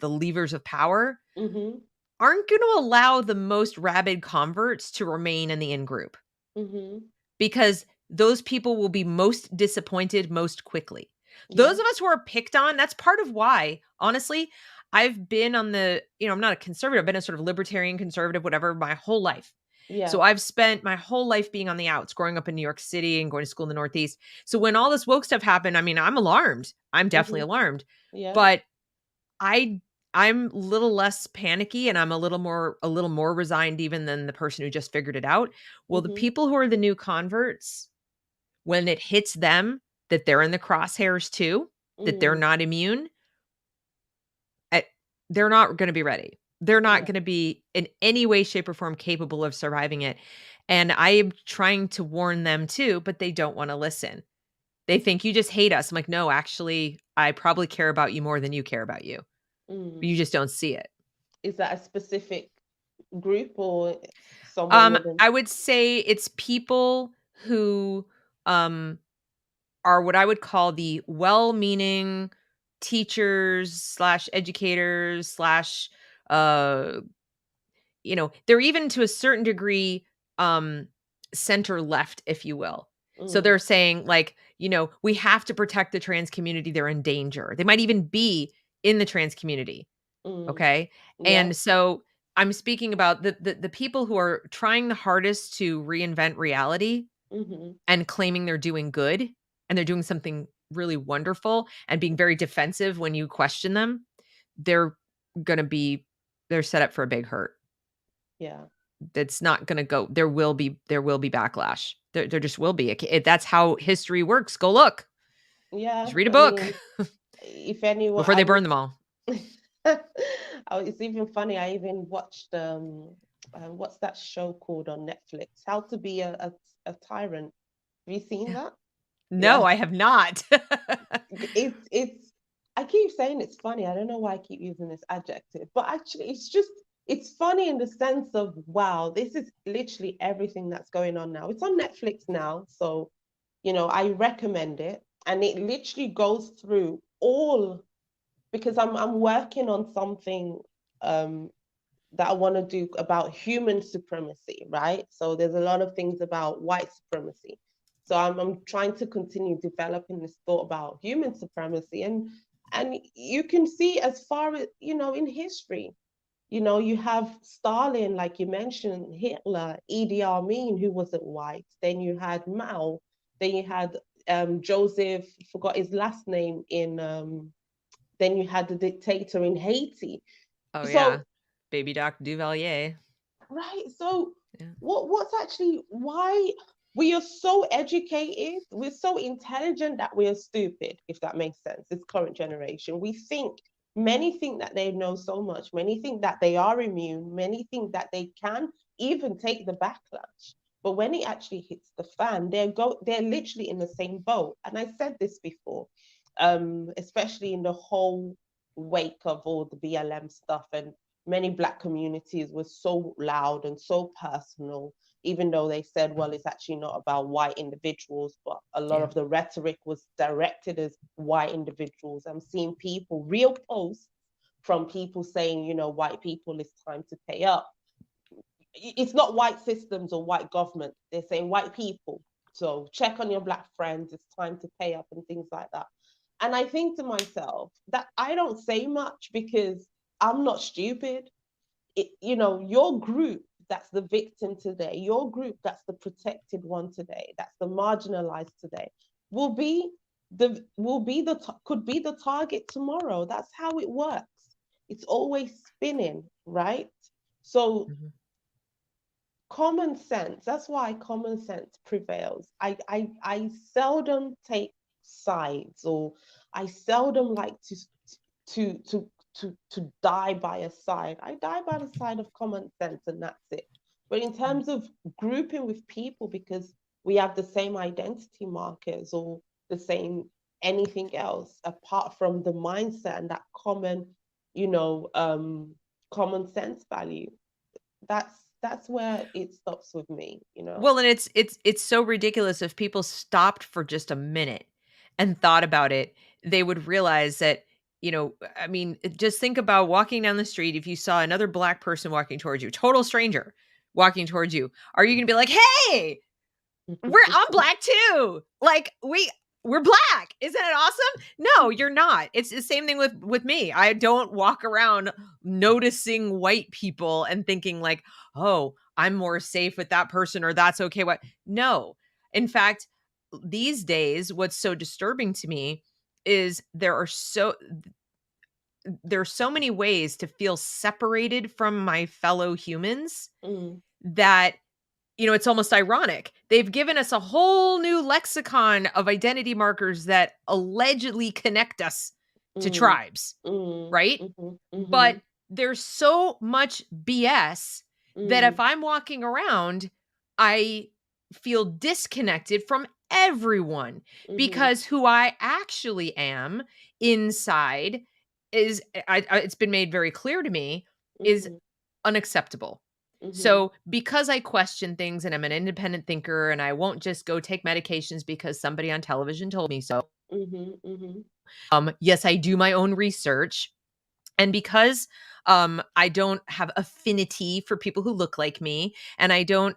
levers of power Mhm. aren't going to allow the most rabid converts to remain in the in group, Mhm. because those people will be most disappointed most quickly. Those Yeah. of us who are picked on, that's part of why, honestly, I've been on I'm not a conservative, I've been a sort of libertarian conservative, whatever, my whole life. So Yeah. I've spent my whole life being on the outs, growing up in New York City and going to school in the Northeast. So when all this woke stuff happened, I mean, I'm alarmed. I'm definitely Mhm. alarmed. Yeah. But I I'm a little less panicky, and I'm a little more resigned even than the person who just figured it out. Well, the Mhm. people who are the new converts, when it hits them that they're in the crosshairs too, that they're Mm. not immune, eh, they're not gonna be ready. They're not Yeah. gonna be in any way, shape, or form capable of surviving it. And I am trying to warn them too, but they don't wanna listen. They think, "You just hate us." I'm like, "No, actually, I probably care about you more than you care about you. Mm. You just don't see it." Is that a specific group or someone within? I would say it's people who, um, are what I would call the well-meaning teachers slash educators slash, uh, they're even to a certain degree, um, center left, if you will. So Mm. they're saying like, we have to protect the trans community. They're in danger. They might even be in the trans community. Mm. Okay. Yeah. And so I'm speaking about the people who are trying the hardest to reinvent reality Mhm. and claiming they're doing good and they're doing something really wonderful and being very defensive when you question them. They're going to be they're set up for a big hurt. Yeah. That's not going to go. There will be backlash. There just will be. That's how history works. Go look. Yeah. Just read a I book mean, if anyone, before I they burn was. them all. Oh, it's even funny. I even watched what's that show called on Netflix? How to be a tyrant. Have you seen that? No, Yeah. I have not. It's I keep saying it's funny. I don't know why I keep using this adjective, but actually it's funny in the sense of wow, this is literally everything that's going on now. It's on Netflix now, so I recommend it. And it literally goes through all, because I'm working on something um that I want to do about human supremacy, right? So there's a lot of things about white supremacy. So I'm trying to continue developing this thought about human supremacy, and you can see as far as in history, you have Stalin, like you mentioned, Hitler, Idi Amin, who wasn't white. Then you had Mao. Then you had Joseph, forgot his last name in. Then you had the dictator in Haiti. Oh, yeah. So Baby Doc Duvalier. right. So Yeah. what's actually why we are so educated, we're so intelligent that we are stupid, if that makes sense. This current generation. Many think that they know so much, many think that they are immune, many think that they can even take the backlash. But when it actually hits the fan, they're literally in the same boat. And I said this before, especially in the whole wake of all the BLM stuff, and many Black communities were so loud and so personal, even though they said, well, it's actually not about white individuals, but a lot Yeah. of the rhetoric was directed as white individuals. I'm seeing people, real posts from people saying, white people, it's time to pay up. It's not white systems or white government. They're saying white people. So check on your Black friends. It's time to pay up and things like that. And I think to myself that I don't say much because I'm not stupid. Your group that's the victim today, your group that's the protected one today, that's the marginalized today, will be could be the target tomorrow. That's how it works. It's always spinning, right? So Mhm. common sense, that's why common sense prevails. I seldom take sides, or I seldom like to to to die by a side. I die by the side of common sense, and that's it. But in Yeah. terms of grouping with people because we have the same identity markers or the same anything else apart from the mindset and that common, you know, common sense value, that's where it stops with me. Well, and it's so ridiculous if people stopped for just a minute and thought about it, they would realize that, I mean, just think about walking down the street. If you saw another Black person walking towards you, total stranger walking towards you, are you going to be like, "Hey, I'm Black too. Like we're Black. Isn't it awesome?" No, you're not. It's the same thing with me. I don't walk around noticing white people and thinking like, "Oh, I'm more safe with that person or that's okay." What? No. In fact, these days what's so disturbing to me is there's so many ways to feel separated from my fellow humans Mm, that it's almost ironic. They've given us a whole new lexicon of identity markers that allegedly connect us to mm, tribes, mm, right? mhm, But mhm, there's so much BS that if mm, I'm walking around, I feel disconnected from everyone mhm, because who I actually am inside is it's been made very clear to me is mhm, unacceptable. mhm, So, because I question things and I'm an independent thinker and I won't just go take medications because somebody on television told me so. mhm, mhm, Yes, I do my own research. And because I don't have affinity for people who look like me, and I don't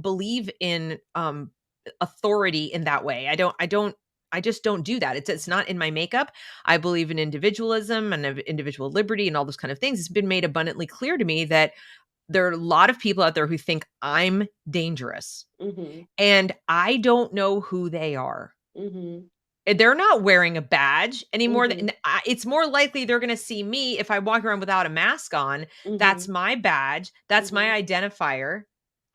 believe in authority in that way. I just don't do that. It's not in my makeup. I believe in individualism and of individual liberty and all those kind of things. It's been made abundantly clear to me that there are a lot of people out there who think I'm dangerous, mhm, and I don't know who they are. mhm, They're not wearing a badge anymore. mhm, It's more likely they're going to see me if I walk around without a mask on. That's mhm, my badge. That's mhm, my identifier,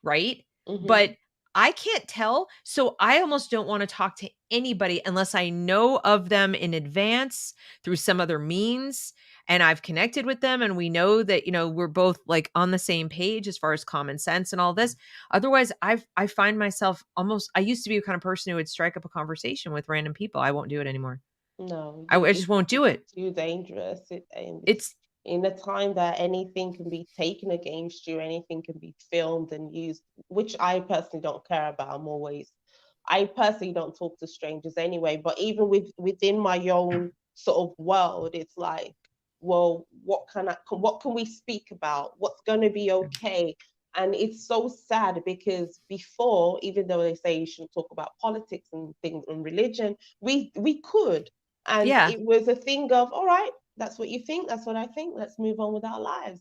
right? But mhm, I can't tell, so I almost don't wanna talk to anybody unless I know of them in advance through some other means, and I've connected with them, and we know that, we're both, like, on the same page as far as common sense and all this. Otherwise, I find myself almost I used to be the kind of person who would strike up a conversation with random people. I won't do it anymore. No, I just won't do it's it. too dangerous. And It's in a time that anything can be taken against you, anything can be filmed and used, which I personally don't care about. I personally don't talk to strangers anyway. But even within my own sort of world, it's like, well, what can we speak about? What's going to be okay? And it's so sad because before, even though they say you shouldn't talk about politics and things and religion, we could. And yeah, it was a thing of, all right, that's what you think, that's what I think, let's move on with our lives.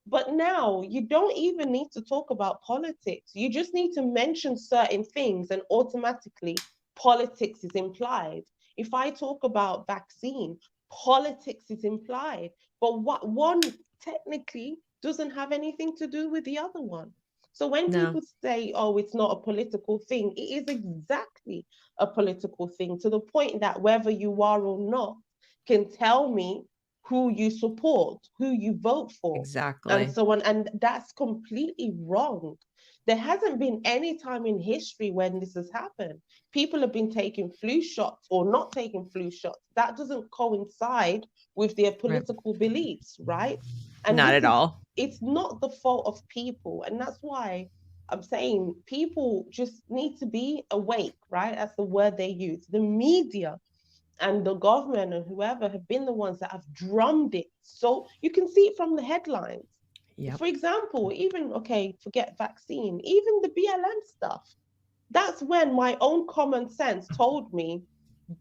But now you don't even need to talk about politics. You just need to mention certain things, and automatically politics is implied. If I talk about vaccine, politics is implied. But what one technically doesn't have anything to do with the other one. So when no, people say, oh, it's not a political thing, it is exactly a political thing, to the point that whether you are or not can tell me who you support, who you vote for, and exactly. so on. And that's completely wrong. There hasn't been any time in history when this has happened. People have been taking flu shots or not taking flu shots. That doesn't coincide with their Right. political beliefs, right? And Not this at is, all. it's not the fault of people. And that's why I'm saying people just need to be awake, right? That's the word they use. The media and the government and whoever have been the ones that have drummed it. So you can see it from the headlines. Yep. For example, even, okay, forget vaccine, even the BLM stuff. That's when my own common sense told me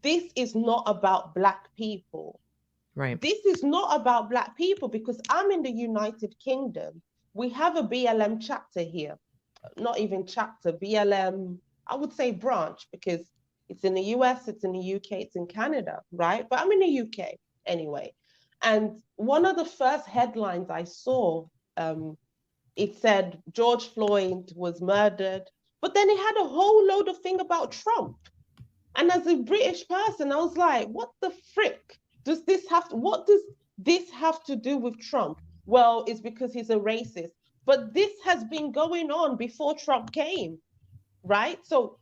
this is not about Black people. Right. This is not about Black people because I'm in the United Kingdom. We have a BLM chapter here, not even chapter, BLM, I would say branch, because it's in the US, it's in the UK, it's in Canada, right? But I'm in the UK anyway. And one of the first headlines I saw, it said George Floyd was murdered, but then it had a whole load of thing about Trump. And as a British person, I was like, what the frick what does this have to do with Trump? Well, it's because he's a racist. But this has been going on before Trump came, right? So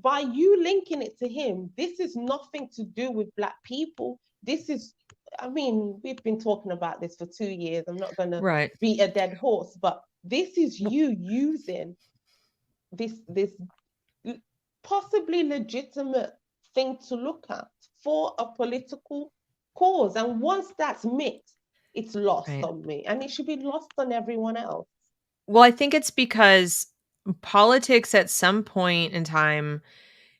by you linking it to him, this is nothing to do with Black people. This is, I mean, we've been talking about this for 2 years. I'm not going to Right. beat a dead horse, but this is you using this possibly legitimate thing to look at for a political cause. And once that's mixed, it's lost Right. on me, and it should be lost on everyone else. Well, I think it's because politics at some point in time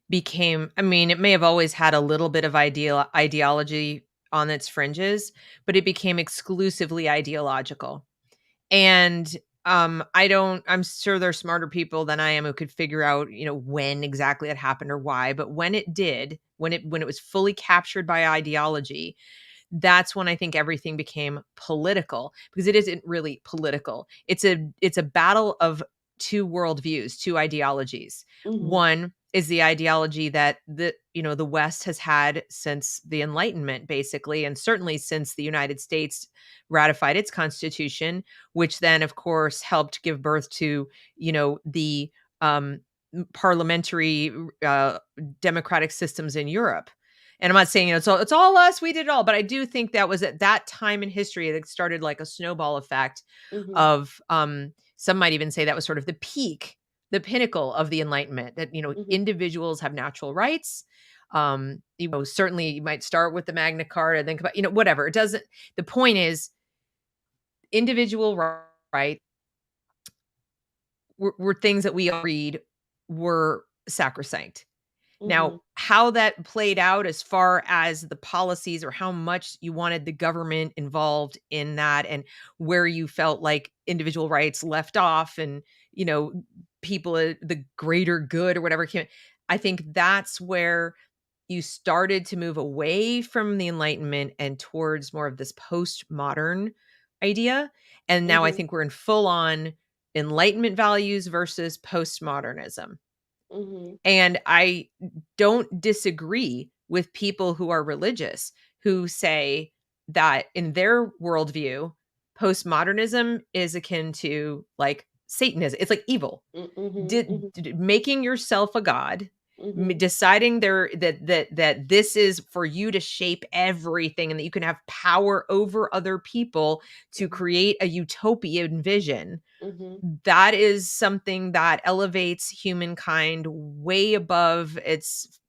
became I mean, it may have always had a little bit of ideology on its fringes, but it became exclusively ideological. And, I'm sure there's smarter people than I am who could figure out, when exactly it happened or why, but when it did, when it was fully captured by ideology, that's when I think everything became political, because it isn't really political. It's a battle of two worldviews, two ideologies. Mm-hmm, One is the ideology that the West has had since the Enlightenment, basically, and certainly since the United States ratified its constitution, which then, of course, helped give birth to the parliamentary democratic systems in Europe. And I'm not saying, it's all us, we did it all, but I do think that was at that time in history that started like a snowball effect mm-hmm, of, some might even say that was sort of the peak, the pinnacle of the Enlightenment, that, mm-hmm, individuals have natural rights. Certainly you might start with the Magna Carta, then come, whatever. It doesn't, the point is individual right were things that we all read were sacrosanct. Now, mm-hmm, how that played out as far as the policies or how much you wanted the government involved in that and where you felt like individual rights left off and, you know, people, the greater good or whatever came, I think that's where you started to move away from the Enlightenment and towards more of this postmodern idea. And now I mm-hmm. think we're in full on Enlightenment values versus postmodernism. And I don't disagree with people who are religious who say that in their worldview, postmodernism is akin to like Satanism. It's like evil. Making yourself a god, deciding that this is for you to shape everything and that you can have power over other people to create a utopian vision. That is something that elevates humankind way above its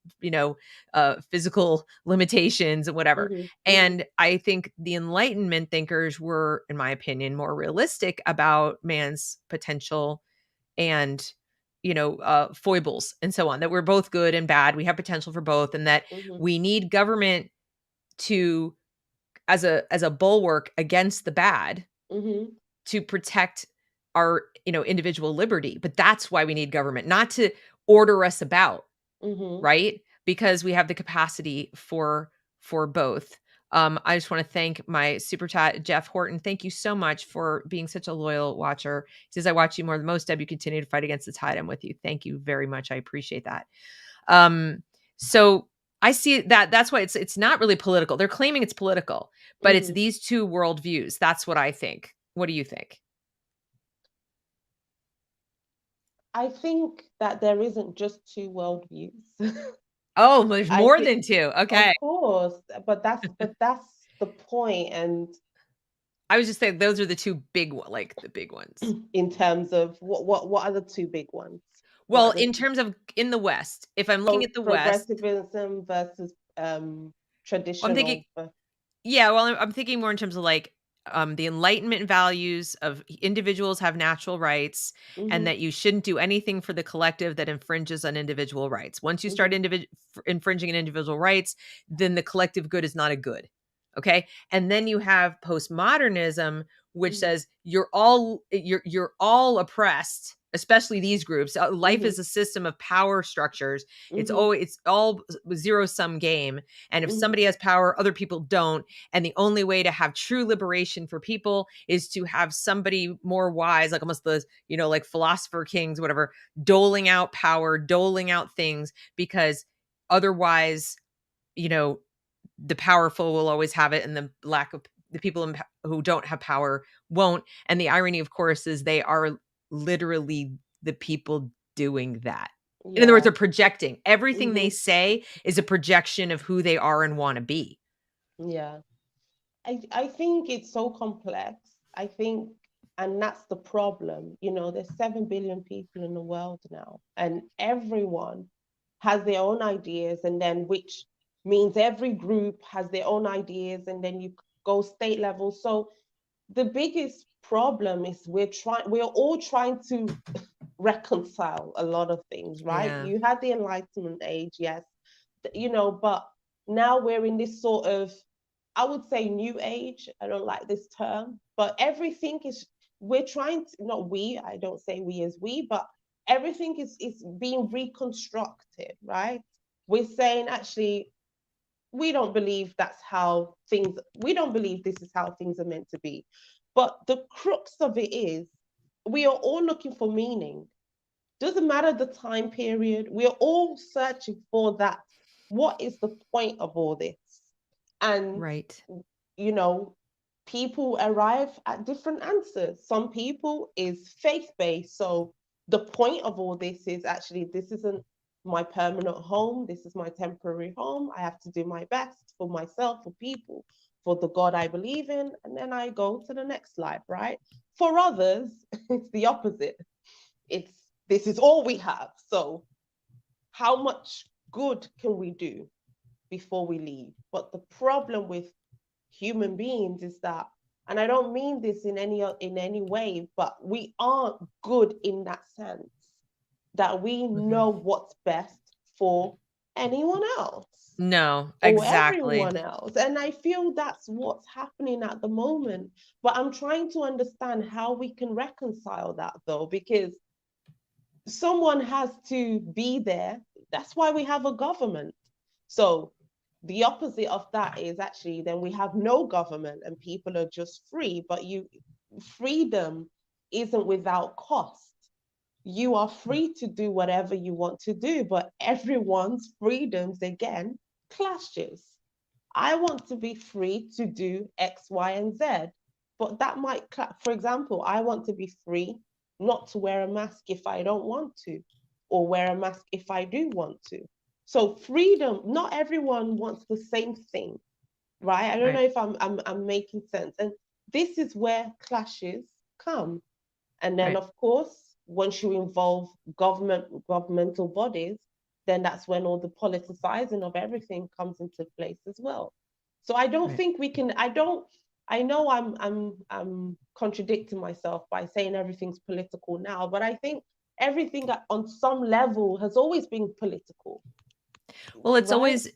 physical limitations and whatever. And I think the Enlightenment thinkers were, in my opinion, more realistic about man's potential and foibles and so on, that we're both good and bad, we have potential for both, and that we need government to as a bulwark against the bad, to protect our individual liberty. But that's why we need government, not to order us about, right? Because we have the capacity for both. I just want to thank my super chat, Jeff Horton. Thank you so much for being such a loyal watcher. He says, I watch you more than most, Deb. You continue to fight against the tide. I'm with you. Thank you very much. I appreciate that. So I see that that's why it's not really political. They're claiming it's political, but it's these two worldviews. That's what I think. What do you think? I think that there isn't just two worldviews. Oh, there's more than two. Okay. Of course, but that's the point. And I was just saying those are the two big like the big ones. In terms of what are the two big ones? Well, in terms of in the West, if I'm looking at the West, progressivism versus traditional. I'm thinking, yeah, well, I'm thinking more in terms of like the Enlightenment values of individuals have natural rights, and that you shouldn't do anything for the collective that infringes on individual rights. Once you start infringing on individual rights, then the collective good is not a good. Okay. And then you have postmodernism, which says you're all oppressed, especially these groups. Life is a system of power structures. It's all zero sum game. And if somebody has power, other people don't. And the only way to have true liberation for people is to have somebody more wise, like almost the, like philosopher kings, whatever, doling out power, doling out things, because otherwise, the powerful will always have it, and the people who don't have power won't. And the irony, of course, is they are literally the people doing that. In other words, they're projecting. Everything they say is a projection of who they are and want to be. Yeah. I think it's so complex. I think, and that's the problem. There's 7 billion people in the world now, and everyone has their own ideas, and then which means every group has their own ideas, and then you go state level. So the biggest problem is we're all trying to reconcile a lot of things, right? Yeah. You had the Enlightenment age, yes, but now we're in this sort of, I would say, new age. I don't like this term, but everything is, we're trying to, not we, I don't say we as we, but everything is being reconstructed, right? We're saying, actually, we don't believe we don't believe this is how things are meant to be. But the crux of it is, we are all looking for meaning. Doesn't matter the time period, we are all searching for that. What is the point of all this? And, right. People arrive at different answers. Some people is faith-based. So the point of all this is, actually, this isn't my permanent home. This is my temporary home. I have to do my best for myself, for people, for the God I believe in. And then I go to the next life, right? For others, it's the opposite. This is all we have. So how much good can we do before we leave? But the problem with human beings is that, and I don't mean this in any way, but we aren't good in that sense, that we know what's best for anyone else. No, exactly. Or everyone else. And I feel that's what's happening at the moment. But I'm trying to understand how we can reconcile that, though, because someone has to be there. That's why we have a government. So the opposite of that is, actually, then we have no government and people are just free. But freedom isn't without cost. you are free to do whatever you want to do, but everyone's freedoms again clashes. I want to be free to do X, Y, and Z, but that might, for example, I want to be free not to wear a mask if I don't want to, or wear a mask if I do want to. So freedom, not everyone wants the same thing, right? I don't know Right. if I'm making sense. And this is where clashes come. And then, Right. of course, once you involve governmental bodies, then that's when all the politicizing of everything comes into place as well. So I don't Right. think we can. I know I'm contradicting myself by saying everything's political now, but I think everything on some level has always been political, Well, it's right? always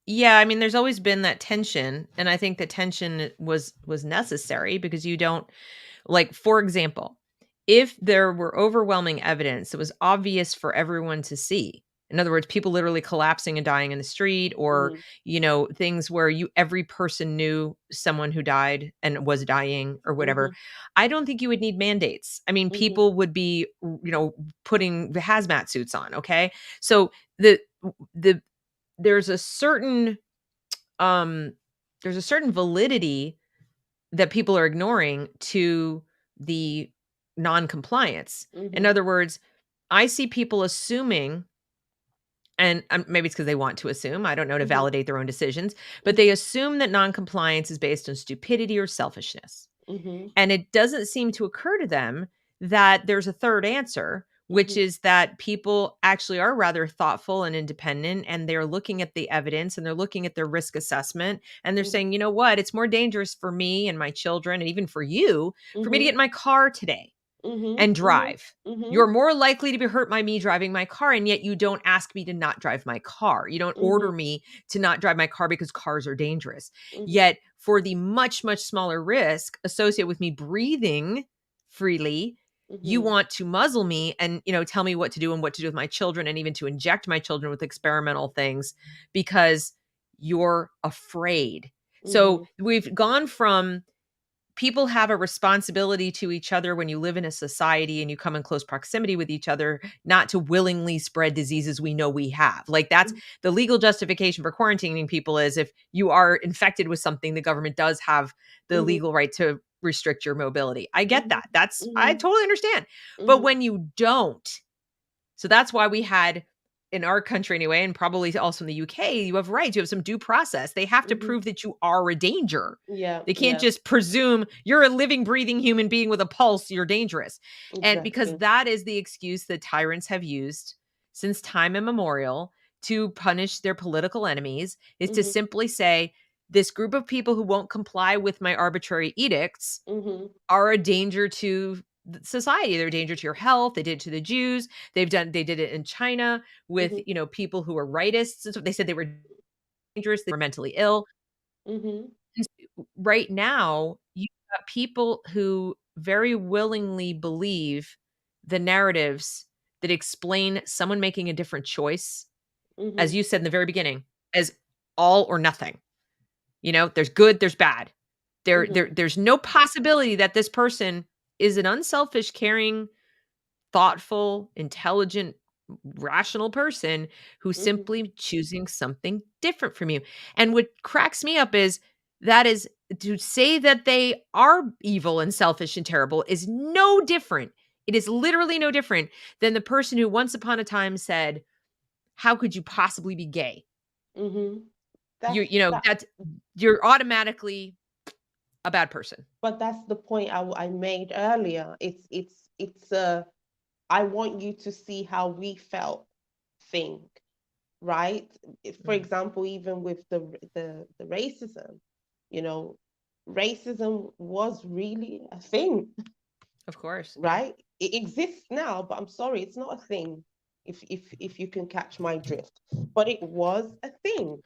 yeah, I mean, there's always been that tension, and I think the tension was necessary because you don't like, for example, if there were overwhelming evidence that was obvious for everyone to see, in other words, people literally collapsing and dying in the street, or, Mm-hmm, things where every person knew someone who died and was dying or mm-hmm, whatever, I don't think you would need mandates. I mean, mm-hmm, people would be, putting the hazmat suits on, okay? So the there's a certain um there's a certain validity that people are ignoring to the non-compliance. In mm-hmm, other words, I see people assuming, and maybe it's because they want to assume, I don't know, to mm-hmm, validate their own decisions, but they mm-hmm, assume that non-compliance is based on stupidity or selfishness. mm-hmm, And it doesn't seem to occur to them that there's a third answer, which mm-hmm, is that people actually are rather thoughtful and independent, and they're looking at the evidence and they're looking at their risk assessment, and they're saying, you know what, it's more dangerous for me and my children and even for you for me to mm-hmm, get in my car today mm-hmm, and mm-hmm, drive. mm-hmm, You're more likely to be hurt by me driving my car, and yet you don't ask me to not drive my car. You don't order mm-hmm, me to not drive my car because cars are dangerous. mm-hmm, Yet, for the much, much smaller risk associated with me breathing freely, you mm-hmm, want to muzzle me and, tell me what to do and what to do with my children, and even to inject my children with experimental things because you're afraid. So mm-hmm, we've gone from people have a responsibility to each other when you live in a society and you come in close proximity with each other, not to willingly spread diseases we know we have. Like, that's the legal justification for quarantining people, is if you are infected with something, the government does have the mm-hmm, legal right to restrict your mobility. I get mm-hmm, that. I mm-hmm, totally understand. But mm-hmm, when you don't, so that's why we had, in our country anyway, and probably also in the UK, you have rights, you have some due process. They have to mm-hmm. prove that you are a danger. Yeah, They can't yeah, just presume you're a living, breathing human being with a pulse, you're dangerous. And because exactly. that is the excuse that tyrants have used since time immemorial to punish their political enemies, is to Mm-hmm, simply say, this group of people who won't comply with my arbitrary edicts mm-hmm, are a danger to society. They're a danger to your health. They did it to the Jews. They did it in China with, mm-hmm, people who were rightists. And so they said they were dangerous, they were mentally ill. mm-hmm, And right now, you've got people who very willingly believe the narratives that explain someone making a different choice, mm-hmm, as you said in the very beginning, as all or nothing. There's good, there's bad. mm-hmm, There's no possibility that this person is an unselfish, caring, thoughtful, intelligent, rational person who's mm-hmm, simply choosing something different from you. And what cracks me up is that is to say that they are evil and selfish and terrible is no different. It is literally no different than the person who once upon a time said, "How could you possibly be gay?" mm-hmm. You That's you know, that, that's you're automatically a bad person. but that's the point I made earlier. It's I want you to see how we felt thing, right? For Mm, example, even with the racism, you know, racism was really a thing, of course, yeah. right? It exists now, but I'm sorry, it's not a thing. If you can catch my drift, but it was a thing.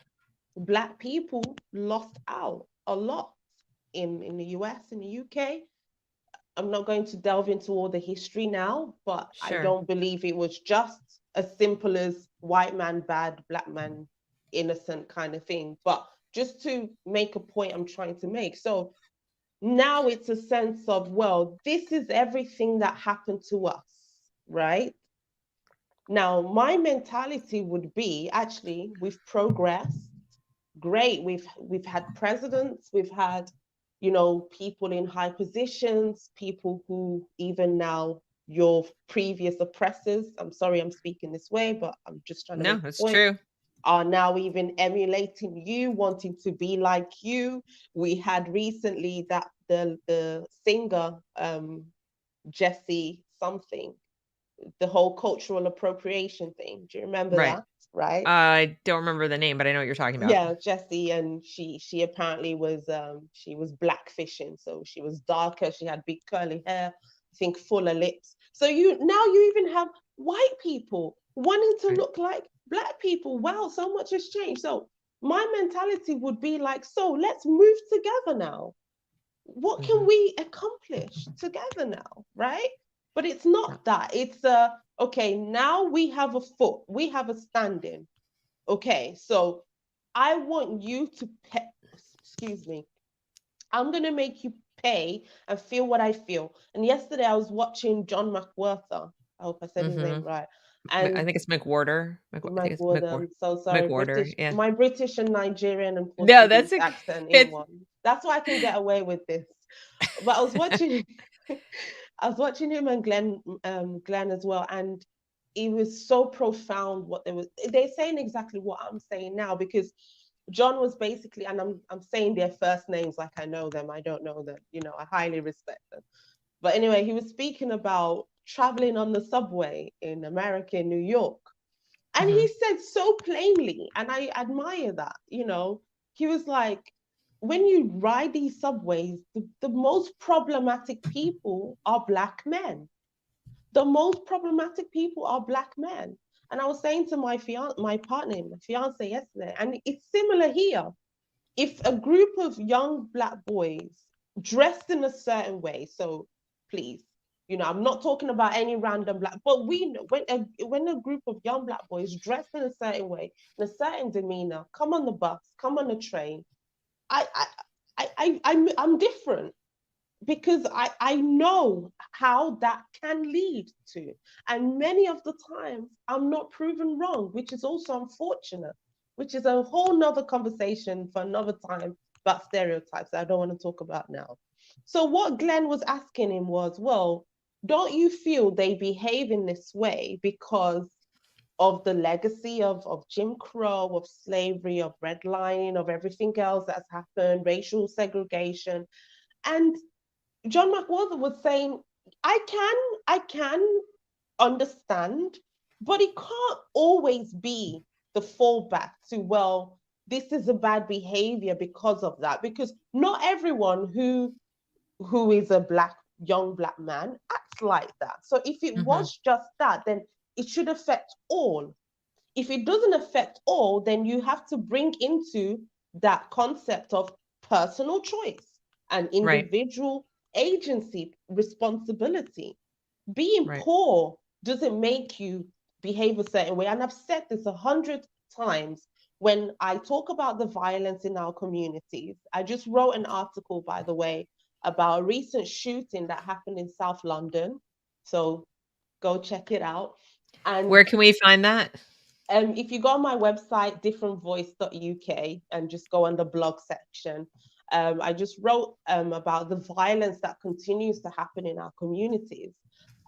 Black people lost out a lot in the US, in the UK. I'm not going to delve into all the history now, but I Sure. don't believe it was just as simple as white man bad, black man innocent kind of thing. But just to make a point I'm trying to make. So now it's a sense of, well, this is everything that happened to us, right? Now, my mentality would be, actually, we've progressed. Great. We've had presidents, we've had, people in high positions, people who even now your previous oppressors, I'm sorry I'm speaking this way, but I'm just trying to No, make that's a point, true. are now even emulating you, wanting to be like you. We had recently that the singer, Jesse something, the whole cultural appropriation thing. Do you remember Right. that? Right? I don't remember the name, but I know what you're talking about. Yeah, Jessie, and she apparently was she was blackfishing, so she was darker, she had big curly hair, I think fuller lips. So you even have white people wanting to Right. look like black people. Wow, so much has changed. So my mentality would be like, so let's move together now. What can we accomplish together now, right? But it's Yeah. not that. It's okay, now we have a foot, we have a standing. Okay, so I want you to pay, excuse me, I'm going to make you pay and feel what I feel. And yesterday I was watching John McWhorter. I hope I said his name right. I And think it's McWhorter. I think it's McWhorter, I'm so sorry, McWhorter. Yeah. my British and Nigerian and No, Portuguese that's accent in it's one. That's why I can get away with this. But I was watching, I was watching him and Glenn as well, and it was so profound what they're saying exactly what I'm saying now, because John was basically, and I'm saying their first names like I know them. I don't know them, I highly respect them. But anyway, he was speaking about traveling on the subway in America, in New York. And he said so plainly, and I admire that, he was like, when you ride these subways, the most problematic people are Black men. The most problematic people are Black men. And I was saying to my partner, my fiance yesterday, and it's similar here. If a group of young Black boys dressed in a certain way, so please, I'm not talking about any random Black, but we know when a group of young Black boys dressed in a certain way, in a certain demeanor, come on the bus, come on the train, I'm different, because I know how that can lead to. And many of the times I'm not proven wrong, which is also unfortunate, which is a whole nother conversation for another time about stereotypes that I don't want to talk about now. So what Glenn was asking him was, well, don't you feel they behave in this way because of the legacy of Jim Crow, of slavery, of redlining, of everything else that's happened, racial segregation? And John McWhorter was saying, I can understand, but it can't always be the fallback to, well, this is a bad behavior because of that. Because not everyone who is a young Black man acts like that. So if it was just that, then it should affect all. If it doesn't affect all, then you have to bring into that concept of personal choice and right. individual agency, responsibility. Being Right. poor doesn't make you behave a certain way. And I've said this 100 times when I talk about the violence in our communities. I just wrote an article, by the way, about a recent shooting that happened in South London. So go check it out. And Where can we find that? if you go on my website, differentvoice.uk, and just go on the blog section, I just wrote about the violence that continues to happen in our communities.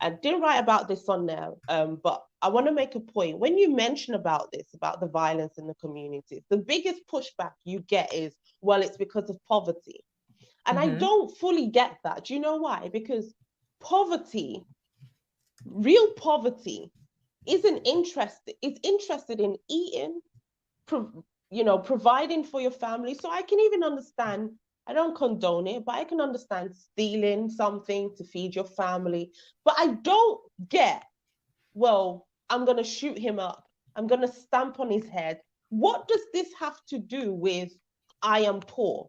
I didn't write about this on there, but I want to make a point. When you mention about this, about the violence in the communities, the biggest pushback you get is, well, it's because of poverty. And I don't fully get that. Do you know why? Because poverty, real poverty, isn't interested, is interested in eating, providing for your family. So I can even understand, I don't condone it, but I can understand stealing something to feed your family. But I don't get, well, I'm going to shoot him up, I'm going to stamp on his head. What does this have to do with I am poor?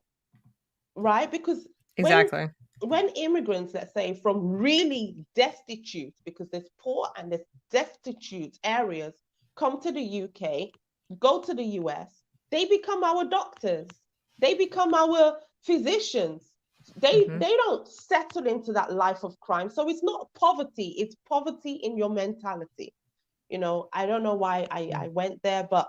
Right? Because Exactly. when immigrants, let's say, from really destitute, because there's poor and there's destitute areas, come to the UK, go to the US, they become our doctors, they become our physicians. They Mm-hmm. they don't settle into that life of crime. So it's not poverty, it's poverty in your mentality. I don't know why I went there, but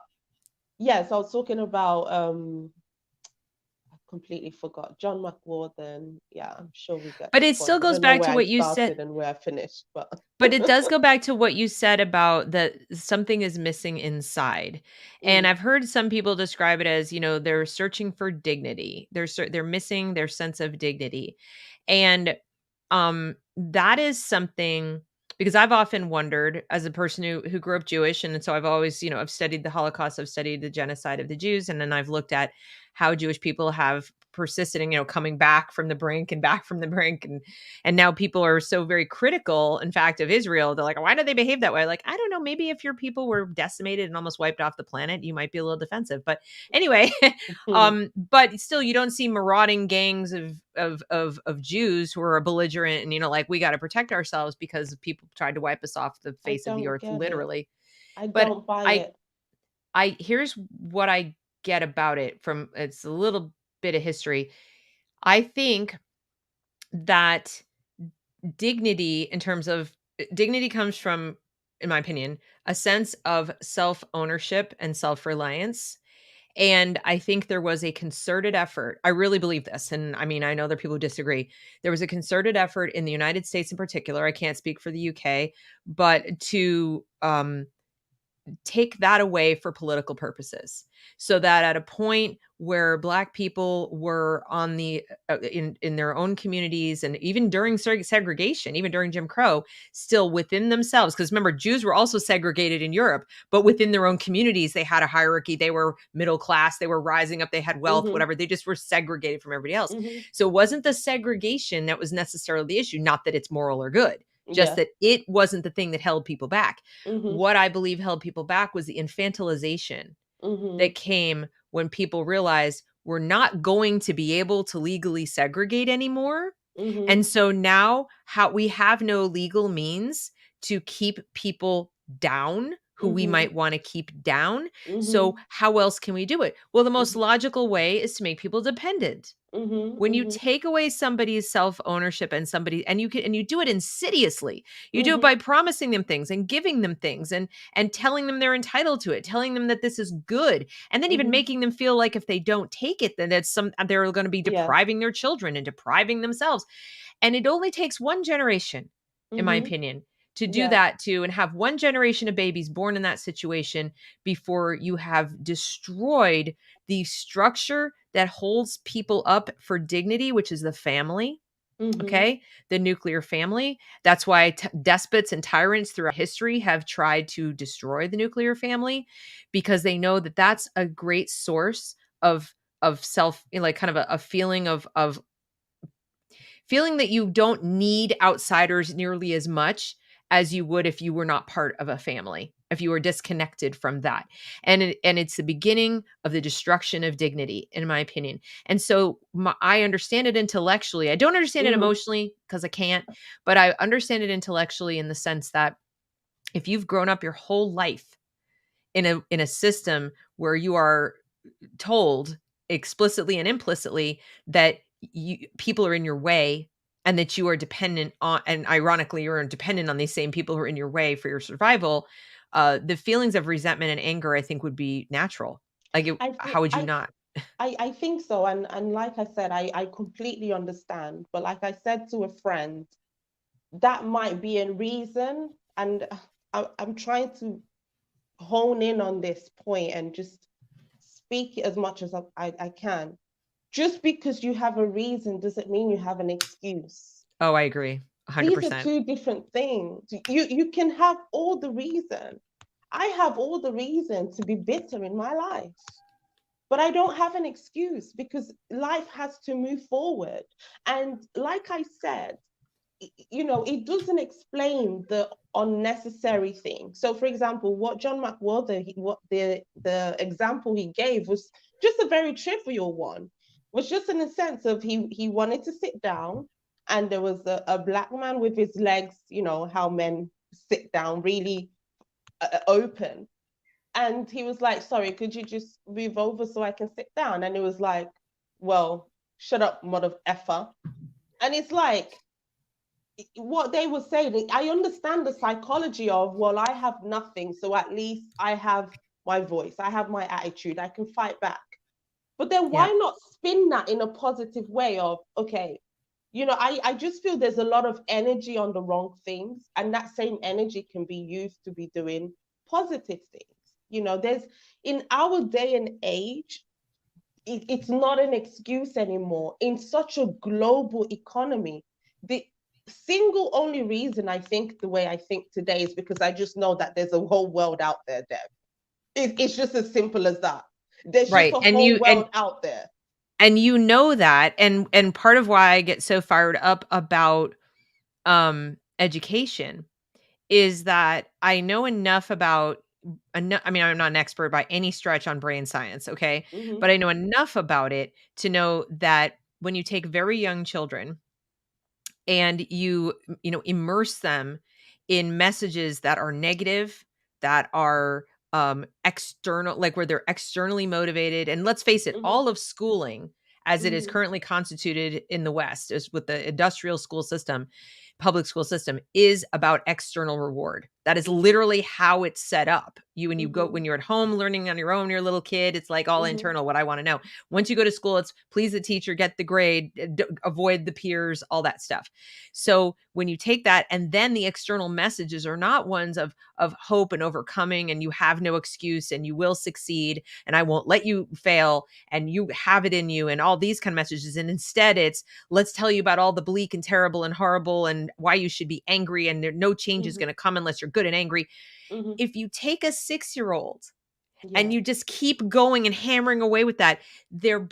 yes, I was talking about I completely forgot. John McWhorter. Yeah, I'm sure we get But the it point. still I goes don't know back where to I what you said. started and where I finished, but But it does go back to what you said about that something is missing inside. And mm, I've heard some people describe it as, they're searching for dignity. They're missing their sense of dignity. And that is something, because I've often wondered, as a person who grew up Jewish, and so I've always, I've studied the Holocaust, I've studied the genocide of the Jews, and then I've looked at how Jewish people have persisted in, coming back from the brink and back from the brink, and now people are so very critical, in fact, of Israel. They're like, why do they behave that way? Like, I don't know. Maybe if your people were decimated and almost wiped off the planet, you might be a little defensive. But anyway, mm, but still, you don't see marauding gangs of Jews who are belligerent and, like, we got to protect ourselves because people tried to wipe us off the I face of the don't earth, get it. literally. I But don't buy I it. I here's what I get about it, from it's a little bit of history. I think that dignity, in terms of dignity, comes from, in my opinion, a sense of self-ownership and self-reliance. And I think there was a concerted effort. I really believe this. And I mean, I know there are people who disagree. There was a concerted effort in the United States in particular. I can't speak for the UK, but to take that away for political purposes, so that at a point where Black people were on the in their own communities, and even during segregation, even during Jim Crow, still within themselves, because remember, Jews were also segregated in Europe, but within their own communities they had a hierarchy. They were middle class, they were rising up, they had wealth, Mm-hmm. whatever. They just were segregated from everybody else. Mm-hmm. So it wasn't the segregation that was necessarily the issue, not that it's moral or good, just Yeah. that it wasn't the thing that held people back. Mm-hmm. What I believe held people back was the infantilization Mm-hmm. that came when people realized we're not going to be able to legally segregate anymore. Mm-hmm. And so now, how we have no legal means to keep people down who we Mm-hmm. might want to keep down. So Mm-hmm. how else can we do it? Well, the most Mm-hmm. logical way is to make people dependent. When you Mm-hmm. take away somebody's self-ownership, and you do it insidiously. You do it Mm-hmm. by promising them things and giving them things, and telling them they're entitled to it, telling them that this is good, and then even Mm-hmm. making them feel like if they don't take it, then they're going to be Yeah. depriving their children and depriving themselves. And it only takes one generation, in my Mm-hmm. opinion, to do Yeah. that, and have one generation of babies born in that situation, before you have destroyed the structure that holds people up for dignity, which is the family. Mm-hmm. Okay. The nuclear family. That's why despots and tyrants throughout history have tried to destroy the nuclear family, because they know that that's a great source of self, like kind of a feeling of feeling that you don't need outsiders nearly as much as you would if you were not part of a family, if you were disconnected from that. And it's the beginning of the destruction of dignity, in my opinion. And so I understand it intellectually. I don't understand it Mm-hmm. emotionally because I can't, but I understand it intellectually, in the sense that if you've grown up your whole life in a system where you are told explicitly and implicitly that people are in your way, and that you are dependent on, and ironically you're dependent on these same people who are in your way for your survival, the feelings of resentment and anger, I think, would be natural. Like, I think how would you I not? I think so. And like I said, I completely understand. But like I said to a friend, that might be a reason. And I'm trying to hone in on this point and just speak as much as I can. Just because you have a reason doesn't mean you have an excuse. Oh, I agree, These are 100%. two different things. You can have all the reason. I have all the reason to be bitter in my life, but I don't have an excuse because life has to move forward. And like I said, it doesn't explain the unnecessary thing. So, for example, what John McWhorter, what the example he gave was just a very trivial one. Was just in the sense of he wanted to sit down, and there was a black man with his legs, how men sit down, really open, and he was like, sorry, could you just move over so I can sit down? And it was like, well, shut up, mother effer. And it's like, what they were saying, I understand the psychology of, well, I have nothing, so at least I have my voice, I have my attitude, I can fight back. But then why Yeah. not spin that in a positive way of, okay, I just feel there's a lot of energy on the wrong things, and that same energy can be used to be doing positive things. There's, in our day and age, it's not an excuse anymore. In such a global economy, the single only reason I think the way I think today is because I just know that there's a whole world out there, Deb. It's just as simple as that. There's just Right. a whole world out there. And that, and part of why I get so fired up about education is that I know enough about I mean, I'm not an expert by any stretch on brain science, okay? Mm-hmm. But I know enough about it to know that when you take very young children and immerse them in messages that are negative, that are external, like where they're externally motivated, and let's face it, Mm-hmm. all of schooling as it is Mm-hmm. currently constituted in the West, is with the industrial school system, public school system, is about external reward. That is Mm-hmm. literally how it's set up. When you go, Mm-hmm. when you're at home learning on your own, you're a little kid, it's like all Mm-hmm. internal, what I want to know. Once you go to school, it's please the teacher, get the grade, avoid the peers, all that stuff. So when you take that, and then the external messages are not ones of hope and overcoming, and you have no excuse, and you will succeed, and I won't let you fail, and you have it in you, and all these kind of messages. And instead it's, let's tell you about all the bleak and terrible and horrible and why you should be angry, and no change is Mm-hmm. going to come unless you're good and angry. Mm-hmm. If you take a 6-year-old and Yeah. you just keep going and hammering away with that,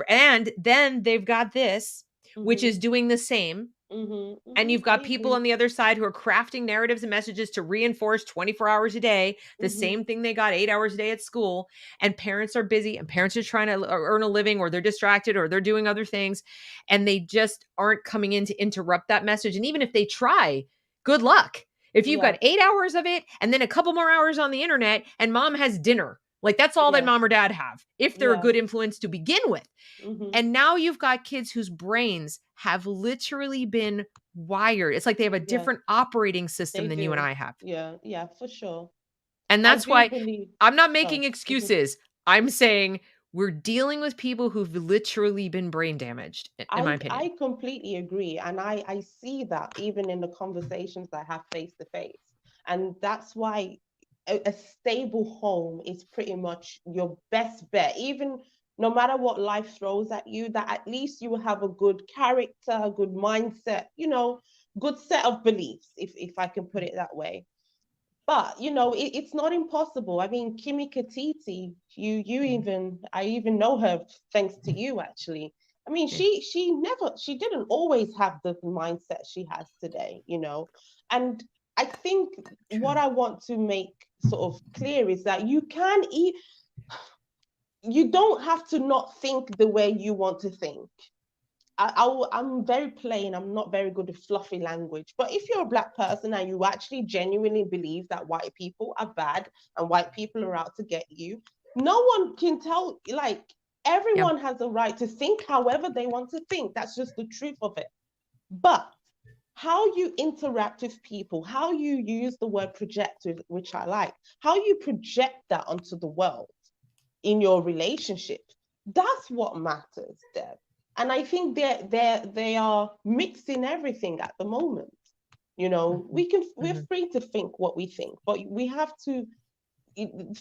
and then they've got this, which Mm-hmm. is doing the same, Mm-hmm. and Mm-hmm. you've I got people agree. on the other side who are crafting narratives and messages to reinforce 24 hours a day the Mm-hmm. same thing they got 8 hours a day at school. And parents are busy, and parents are trying to earn a living, or they're distracted, or they're doing other things, and they just aren't coming in to interrupt that message. And even if they try, good luck. If you've Yeah. got 8 hours of it and then a couple more hours on the internet, and mom has dinner, like that's all that Yeah. mom or dad have, if they're a Yeah. good influence to begin with. Mm-hmm. And now you've got kids whose brains have literally been wired. It's like they have a Yeah. different operating system They than you and do. I have. Yeah. Yeah, for sure. And I that's do why believe. I'm not Sorry. making Mm-hmm. excuses. I'm saying we're dealing with people who've literally been brain damaged, in my opinion. I completely agree. And I see that even in the conversations I have face to face. And that's why a stable home is pretty much your best bet. Even no matter what life throws at you, that at least you will have a good character, a good mindset, good set of beliefs, if I can put it that way. But it's not impossible. I mean, Kimi Katiti, Mhm. I even know her thanks to you actually. I mean, Yeah, she didn't always have the mindset she has today. And I think what true. I want to make sort of clear is that you don't have to not think the way you want to think. I'm very plain. I'm not very good with fluffy language. But if you're a black person and you actually genuinely believe that white people are bad and white people are out to get you, no one can tell, like, Yeah. everyone has a right to think however they want to think. That's just the truth of it. But how you interact with people, how you use the word project, which I like, how you project that onto the world in your relationship, that's what matters, Deb. And I think they are mixing everything at the moment. Mhm. We're Mhm. free to think what we think, but we have to.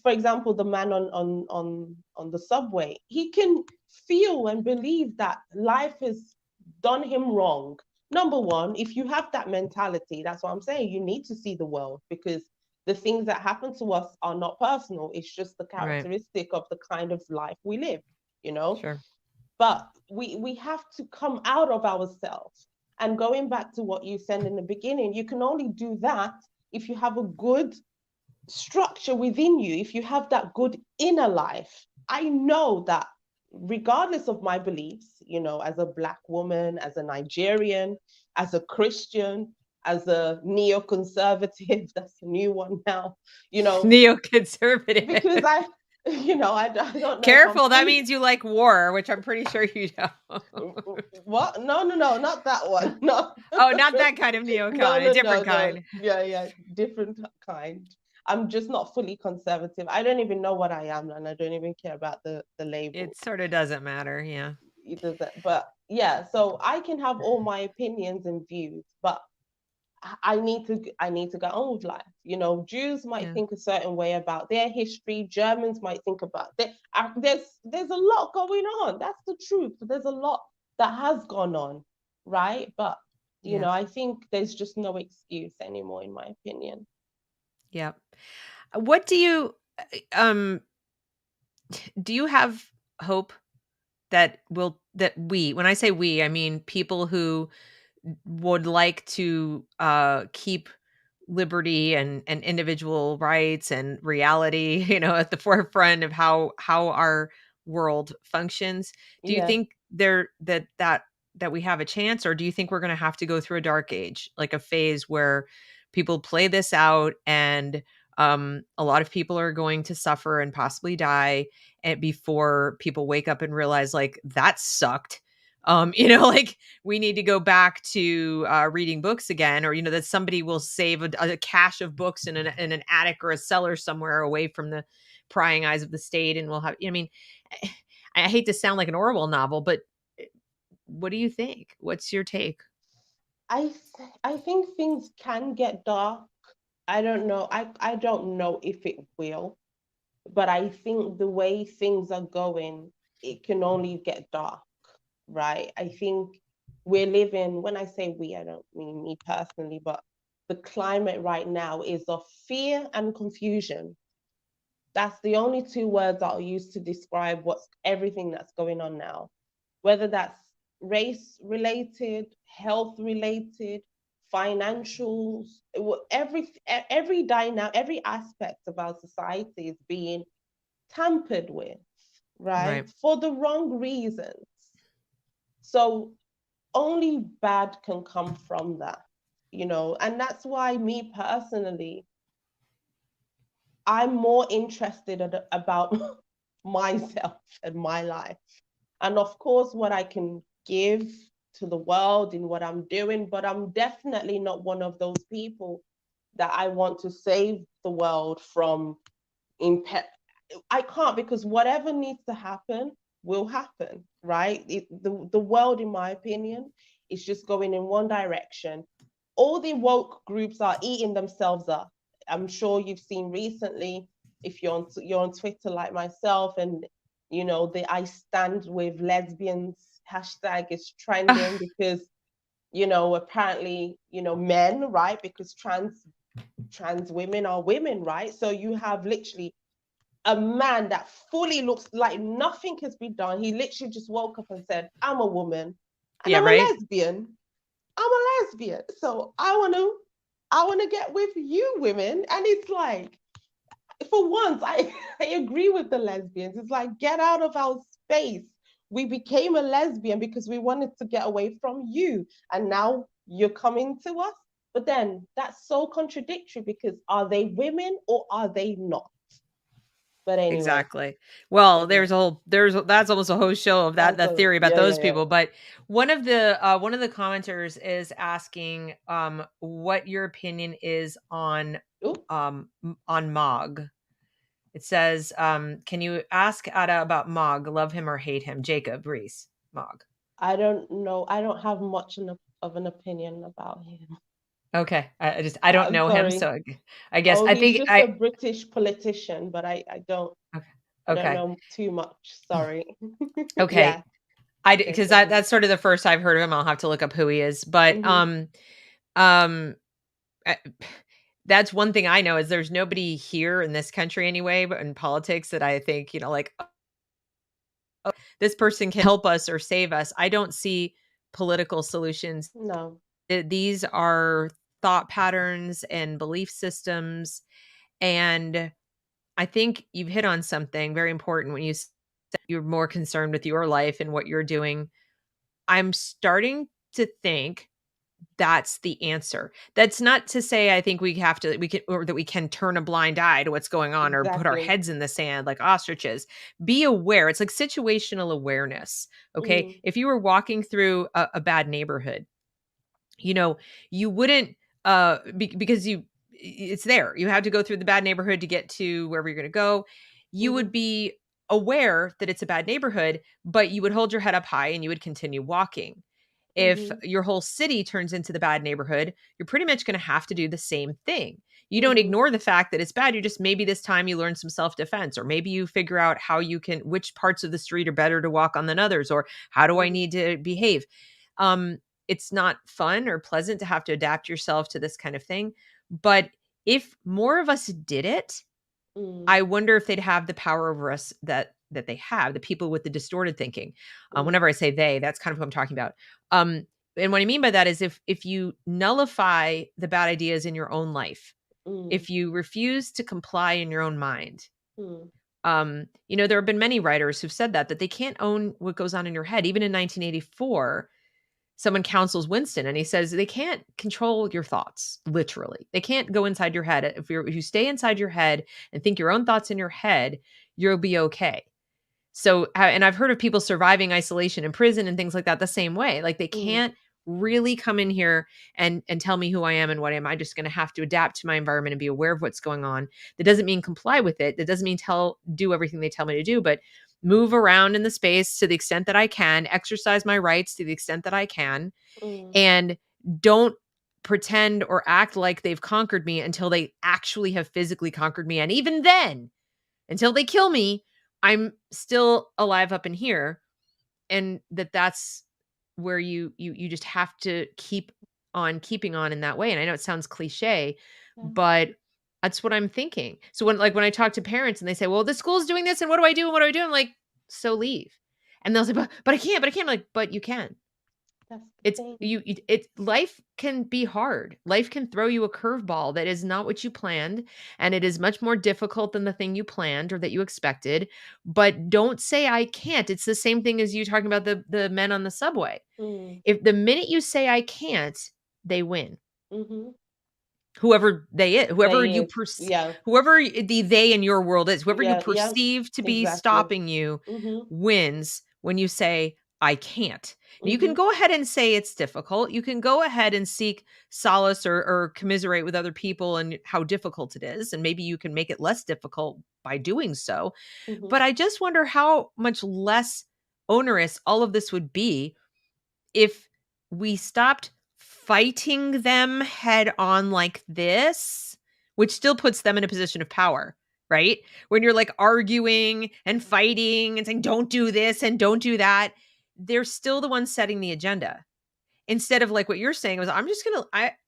For example, the man on the subway, he can feel and believe that life has done him wrong. Number one, if you have that mentality, that's what I'm saying. You need to see the world, because the things that happen to us are not personal. It's just the Right. characteristic of the kind of life we live. You know, Sure. but we have to come out of ourselves. And going back to what you said in the beginning, you can only do that if you have a good structure within you, if you have that good inner life. I know that regardless of my beliefs, as a black woman, as a Nigerian, as a Christian, as a neoconservative, that's a new one now, Neoconservative. because I don't know if I'm Careful, that fully. means you like war, which I'm pretty sure you don't. What? No, no, no, not that one. No. Oh, not that kind of No, neocon, a no, no, different no. kind. Yeah, yeah, different kind. I'm just not fully conservative. I don't even know what I am, and I don't even care about the label. It sort of doesn't matter, yeah. It doesn't. But yeah, so I can have all my opinions and views, but I need to go on with life. Jews might Yeah. think a certain way about their history. Germans might think about that. There's a lot going on. That's the truth. There's a lot that has gone on, right? But Yeah. I think there's just no excuse anymore, in my opinion. Yeah. What um do you have hope that we, when I say we, I mean people who would like to keep liberty and individual rights and reality, at the forefront of how our world functions. Do you Yeah. think there that we have a chance, or do you think we're going to have to go through a dark age, like a phase where people play this out and a lot of people are going to suffer and possibly die, and before people wake up and realize like that sucked, like we need to go back to reading books again, or that somebody will save a cache of books in an attic or a cellar somewhere away from the prying eyes of the state, and we'll have. I mean, I hate to sound like an Orwell novel, but what do you think? What's your take? I think things can get dark. I don't know. I don't know if it will, but I think the way things are going, it can only get dark, right? I think we're living, when I say we, I don't mean me personally, but the climate right now is of fear and confusion. That's the only two words I'll use to describe what's everything that's going on now, whether that's race related, health related, financials, every dynamic, every aspect of our society is being tampered with, right? Right. For the wrong reasons. So only bad can come from that, and that's why me personally, I'm more interested about myself and my life. And of course, what I can give to the world in what I'm doing, but I'm definitely not one of those people that I want to save the world from I can't, because whatever needs to happen will happen, right? The world, in my opinion, is just going in one direction. All the woke groups are eating themselves up. I'm sure you've seen recently, if you're on Twitter like myself, and the I stand with lesbians hashtag is trending because apparently men, right? Because trans women are women, right? So you have literally a man that fully looks like nothing has been done. He literally just woke up and said, I'm a woman and Yeah. I'm a Right. lesbian. I'm a lesbian. So I wanna get with you women. And it's like, for once, I agree with the lesbians. It's like, get out of our space. We became a lesbian because we wanted to get away from you. And now you're coming to us. But then that's so contradictory, because are they women or are they not? But anyway, Exactly. Well, but yeah, that's almost a whole show of that theory about yeah, those yeah, yeah. people. But one of the commenters is asking what your opinion is on Ooh, Mog. It says, can you ask Ada about Mog? Love him or hate him? Jacob Reese. Mog. I don't know. I don't have much of an opinion about him. Okay. I don't I'm know him, sorry. so I guess Oh, I he's think just a I British politician, but I don't okay. I don't Okay. know too much. Sorry. Okay. Yeah. I Okay, because go ahead. that's sort of the first I've heard of him. I'll have to look up who he is. But Hmm. um uh, that's one thing I know is there's nobody here in this country anyway, but in politics that I think, like, "Oh, this person can help us or save us." I don't see political solutions. No. These are thought patterns and belief systems, and I think you've hit on something very important when you said you're more concerned with your life and what you're doing. I'm starting to think that's the answer. That's not to say I think we can, or that we can turn a blind eye to what's going on or put our Exactly. heads in the sand like ostriches. Be aware. It's like situational awareness. Okay. Mm, If you were walking through a bad neighborhood, you know, you wouldn't because it's there. You have to go through the bad neighborhood to get to wherever you're going to go. You mm-hmm, would be aware that it's a bad neighborhood, but you would hold your head up high and you would continue walking. If mm-hmm, your whole city turns into the bad neighborhood, you're pretty much going to have to do the same thing. You don't mm-hmm, ignore the fact that it's bad. You just, maybe this time you learn some self-defense, or maybe you figure out which parts of the street are better to walk on than others, or how do I mm, need to behave? Um, it's not fun or pleasant to have to adapt yourself to this kind of thing. But if more of us did it, mm, I wonder if they'd have the power over us that they have, the people with the distorted thinking. mm, Whenever I say they, that's kind of what I'm talking about. Um, and what I mean by that is if you nullify the bad ideas in your own life, mm, if you refuse to comply in your own mind, mm, there have been many writers who've said that they can't own what goes on in your head. Even in 1984, someone counsels Winston and he says they can't control your thoughts, literally. They can't go inside your head. If you stay inside your head and think your own thoughts in your head, you'll be okay. So, and I've heard of people surviving isolation in prison and things like that the same way. Like they mm, can't really come in here and tell me who I am and what I am. I'm just going to have to adapt to my environment and be aware of what's going on. That doesn't mean comply with it. That doesn't mean do everything they tell me to do, but move around in the space to the extent that I can, exercise my rights to the extent that I can, mm. and don't pretend or act like they've conquered me until they actually have physically conquered me. And even then, until they kill me, I'm still alive up in here. And that's where you just have to keep on keeping on in that way. And I know it sounds cliche, Yeah, but that's what I'm thinking. So when I talk to parents and they say, well, the school's doing this and what do I do? And what do I do? I'm like, so leave. And they'll say, but I can't, but I can't. I'm like, but you can. that's the It's thing. life can be hard. Life can throw you a curveball that is not what you planned, and it is much more difficult than the thing you planned or that you expected. But don't say I can't. It's the same thing as you talking about the men on the subway. Mm, If the minute you say I can't, they win. mm-hmm. Whoever They you is. Yeah, whoever the they in your world is, whoever you yeah, yeah, perceive to be exactly. stopping you Mm-hmm, wins when you say I can't. Now, you can mm-hmm, go ahead and say it's difficult. You can go ahead and seek solace or commiserate with other people and how difficult it is, and maybe you can make it less difficult by doing so. mm-hmm. But I just wonder how much less onerous all of this would be if we stopped fighting them head on like this, which still puts them in a position of power, right? When you're like arguing and fighting and saying, don't do this and don't do that, they're still the ones setting the agenda. Instead of like what you're saying was,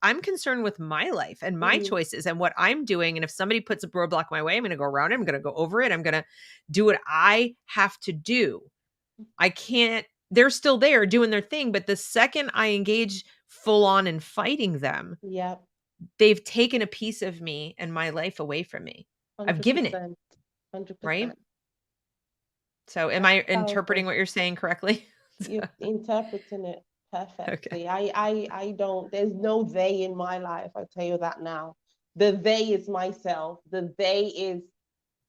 I'm concerned with my life and my Mm, choices and what I'm doing. And if somebody puts a roadblock my way, I'm going to go around it. I'm going to go over it. I'm going to do what I have to do. I can't, they're still there doing their thing. But the second I engage full on in fighting them, yeah, they've taken a piece of me and my life away from me. I've given it, 100%, right? 100%. So am That's I interpreting powerful. what you're saying correctly? You're interpreting it Okay. perfectly. I don't, there's no they in my life. I tell you that now. The they is myself. The they is,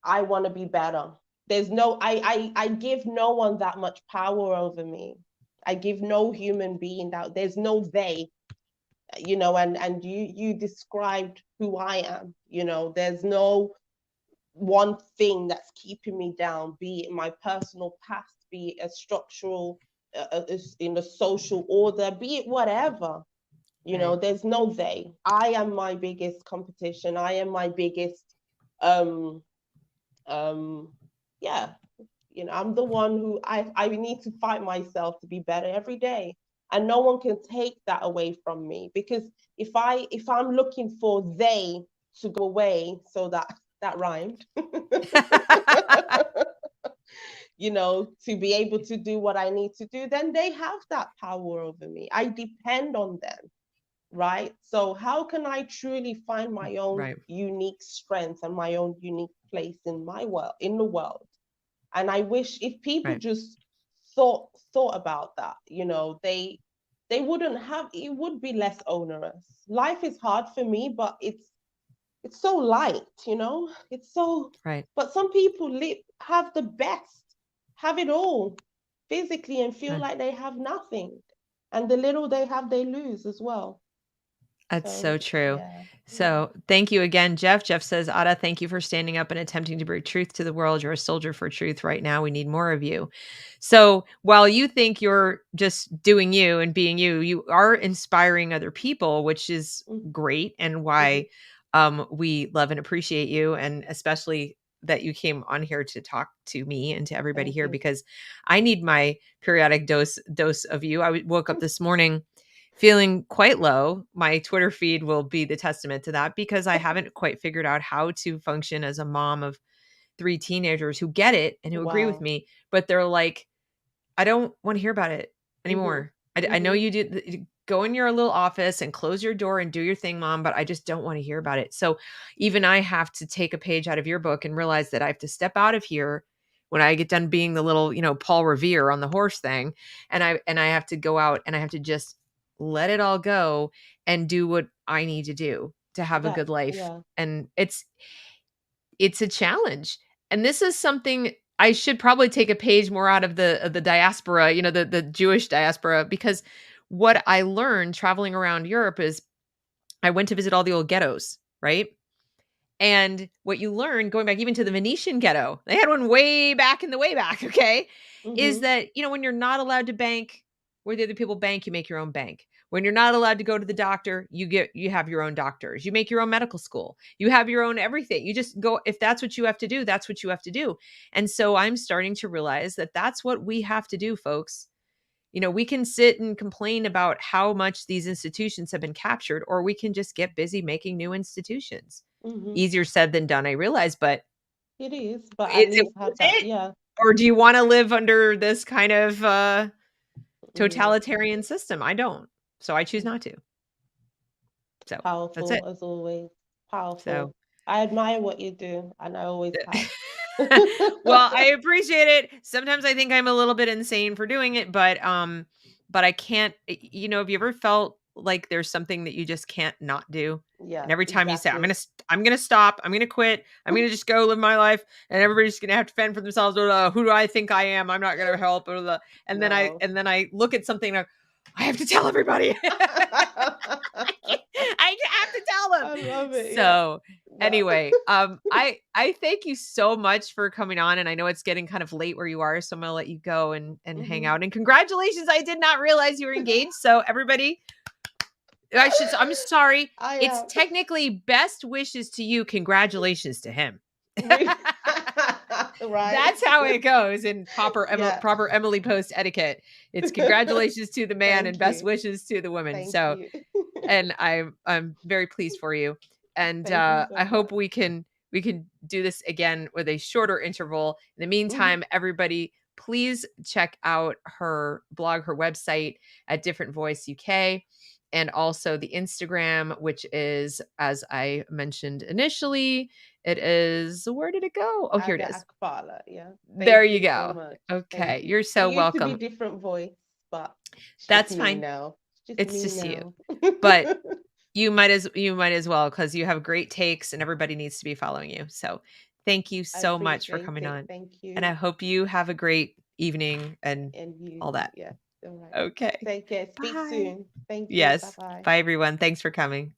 I want to be better. There's no, I give no one that much power over me. I give no human being that, there's no they, and you described who I am, there's no one thing that's keeping me down, be it my personal past, be it a structural, in the social order, be it whatever. Right. There's no they. I am my biggest competition. I am my biggest, um, um, yeah. I'm the one who I need to fight myself to be better every day, and no one can take that away from me, because if I'm looking for they to go away, so that rhymed, to be able to do what I need to do, then they have that power over me. I depend on them, right? So how can I truly find my own Right. unique strength and my own unique place in my world, in the world? And I wish if people Right. just thought about that, they they wouldn't have, it would be less onerous. Life is hard for me, but it's so light, you know? It's so, Right. but some people have the best, have it all physically and feel Right. like they have nothing. And the little they have, they lose as well. That's So so true. yeah, yeah. So thank you again, Jeff. Jeff says, Ada, thank you for standing up and attempting to bring truth to the world. You're a soldier for truth right now. We need more of you. So while you think you're just doing you and being you, you are inspiring other people, which is Mm-hmm. great, and Mm-hmm. why we love and appreciate you, and especially that you came on here to talk to me and to everybody Thank here, you. because I need my periodic dose of you. I woke up this morning feeling quite low. My Twitter feed will be the testament to that, because I haven't quite figured out how to function as a mom of 3 teenagers who get it and who agree with Wow. me, but they're like, I don't want to hear about it Mm-hmm. anymore. I know Mm-hmm. you do, go in your little office and close your door and do your thing, mom, but I just don't want to hear about it. So even I have to take a page out of your book and realize that I have to step out of here when I get done being the little, Paul Revere on the horse thing. And I have to go out and I have to just let it all go and do what I need to do to have a That, good life. yeah. And it's a challenge. And this is something I should probably take a page more out of the diaspora, the Jewish diaspora, because what I learned traveling around Europe is I went to visit all the old ghettos, right? And what you learn going back even to the Venetian ghetto, they had one way back in the way back, okay? Is Mm-hmm. that, when you're not allowed to bank where the other people bank, you make your own bank. When you're not allowed to go to the doctor, you have your own doctors. You make your own medical school. You have your own everything. You just go, if that's what you have to do, that's what you have to do. And so I'm starting to realize that that's what we have to do, folks. We can sit and complain about how much these institutions have been captured, or we can just get busy making new institutions. Mm-hmm. Easier said than done, I realize, but It is, but at is it least worth have that. it? Yeah. Or do you want to live under this kind of Mm-hmm. totalitarian system? I don't. So I choose Mm. not to. So that's it. Powerful as always. So Powerful. I admire what you do, and I always have. well, I appreciate it. Sometimes I think I'm a little bit insane for doing it, but I can't, have you ever felt like there's something that you just can't not do? And Yeah, every time you say, exactly. I'm going to stop, I'm going to quit, I'm going to just go live my life, and everybody's going to have to fend for themselves. Blah, blah, who do I think I am? I'm not going to help. Blah, blah. And then I, No. and then I look at something and I have to tell everybody. I have to tell them. I love it. Yeah. So No. anyway, I thank you so much for coming on, and I know it's getting kind of late where you are, so I'm gonna let you go and hang Mhm. out. And congratulations, I did not realize you were engaged. So everybody, I'm sorry. I It's am. technically best wishes to you, congratulations to him. Right. That's how it goes in Yeah. proper Emily Post etiquette. It's congratulations to the man and Thank best you. wishes to the woman. Thank So, you. and I'm very pleased for you. And Thank you I so hope much. we can do this again with a shorter interval. In the Mhm. meantime, everybody, please check out her blog, her website at Different Voice UK, and also the Instagram, which is, as I mentioned initially, it is, where did it go? Oh, here it Ada is. Akbala. Yeah. There Thank you you so go. much. Thank Okay, you. you're It so used to be welcome. different voice, but it's just That's me fine. now. It's just It's me just you. now. But you might as well, because you have great takes and everybody needs to be following you. So thank you I so much for appreciate coming it. on. Thank And I you. hope you have a great evening and And you. all that. Yeah. All right. Okay. Take care. Speak Bye. soon. Thank you. Bye Yes. bye. Bye everyone. Thanks for coming.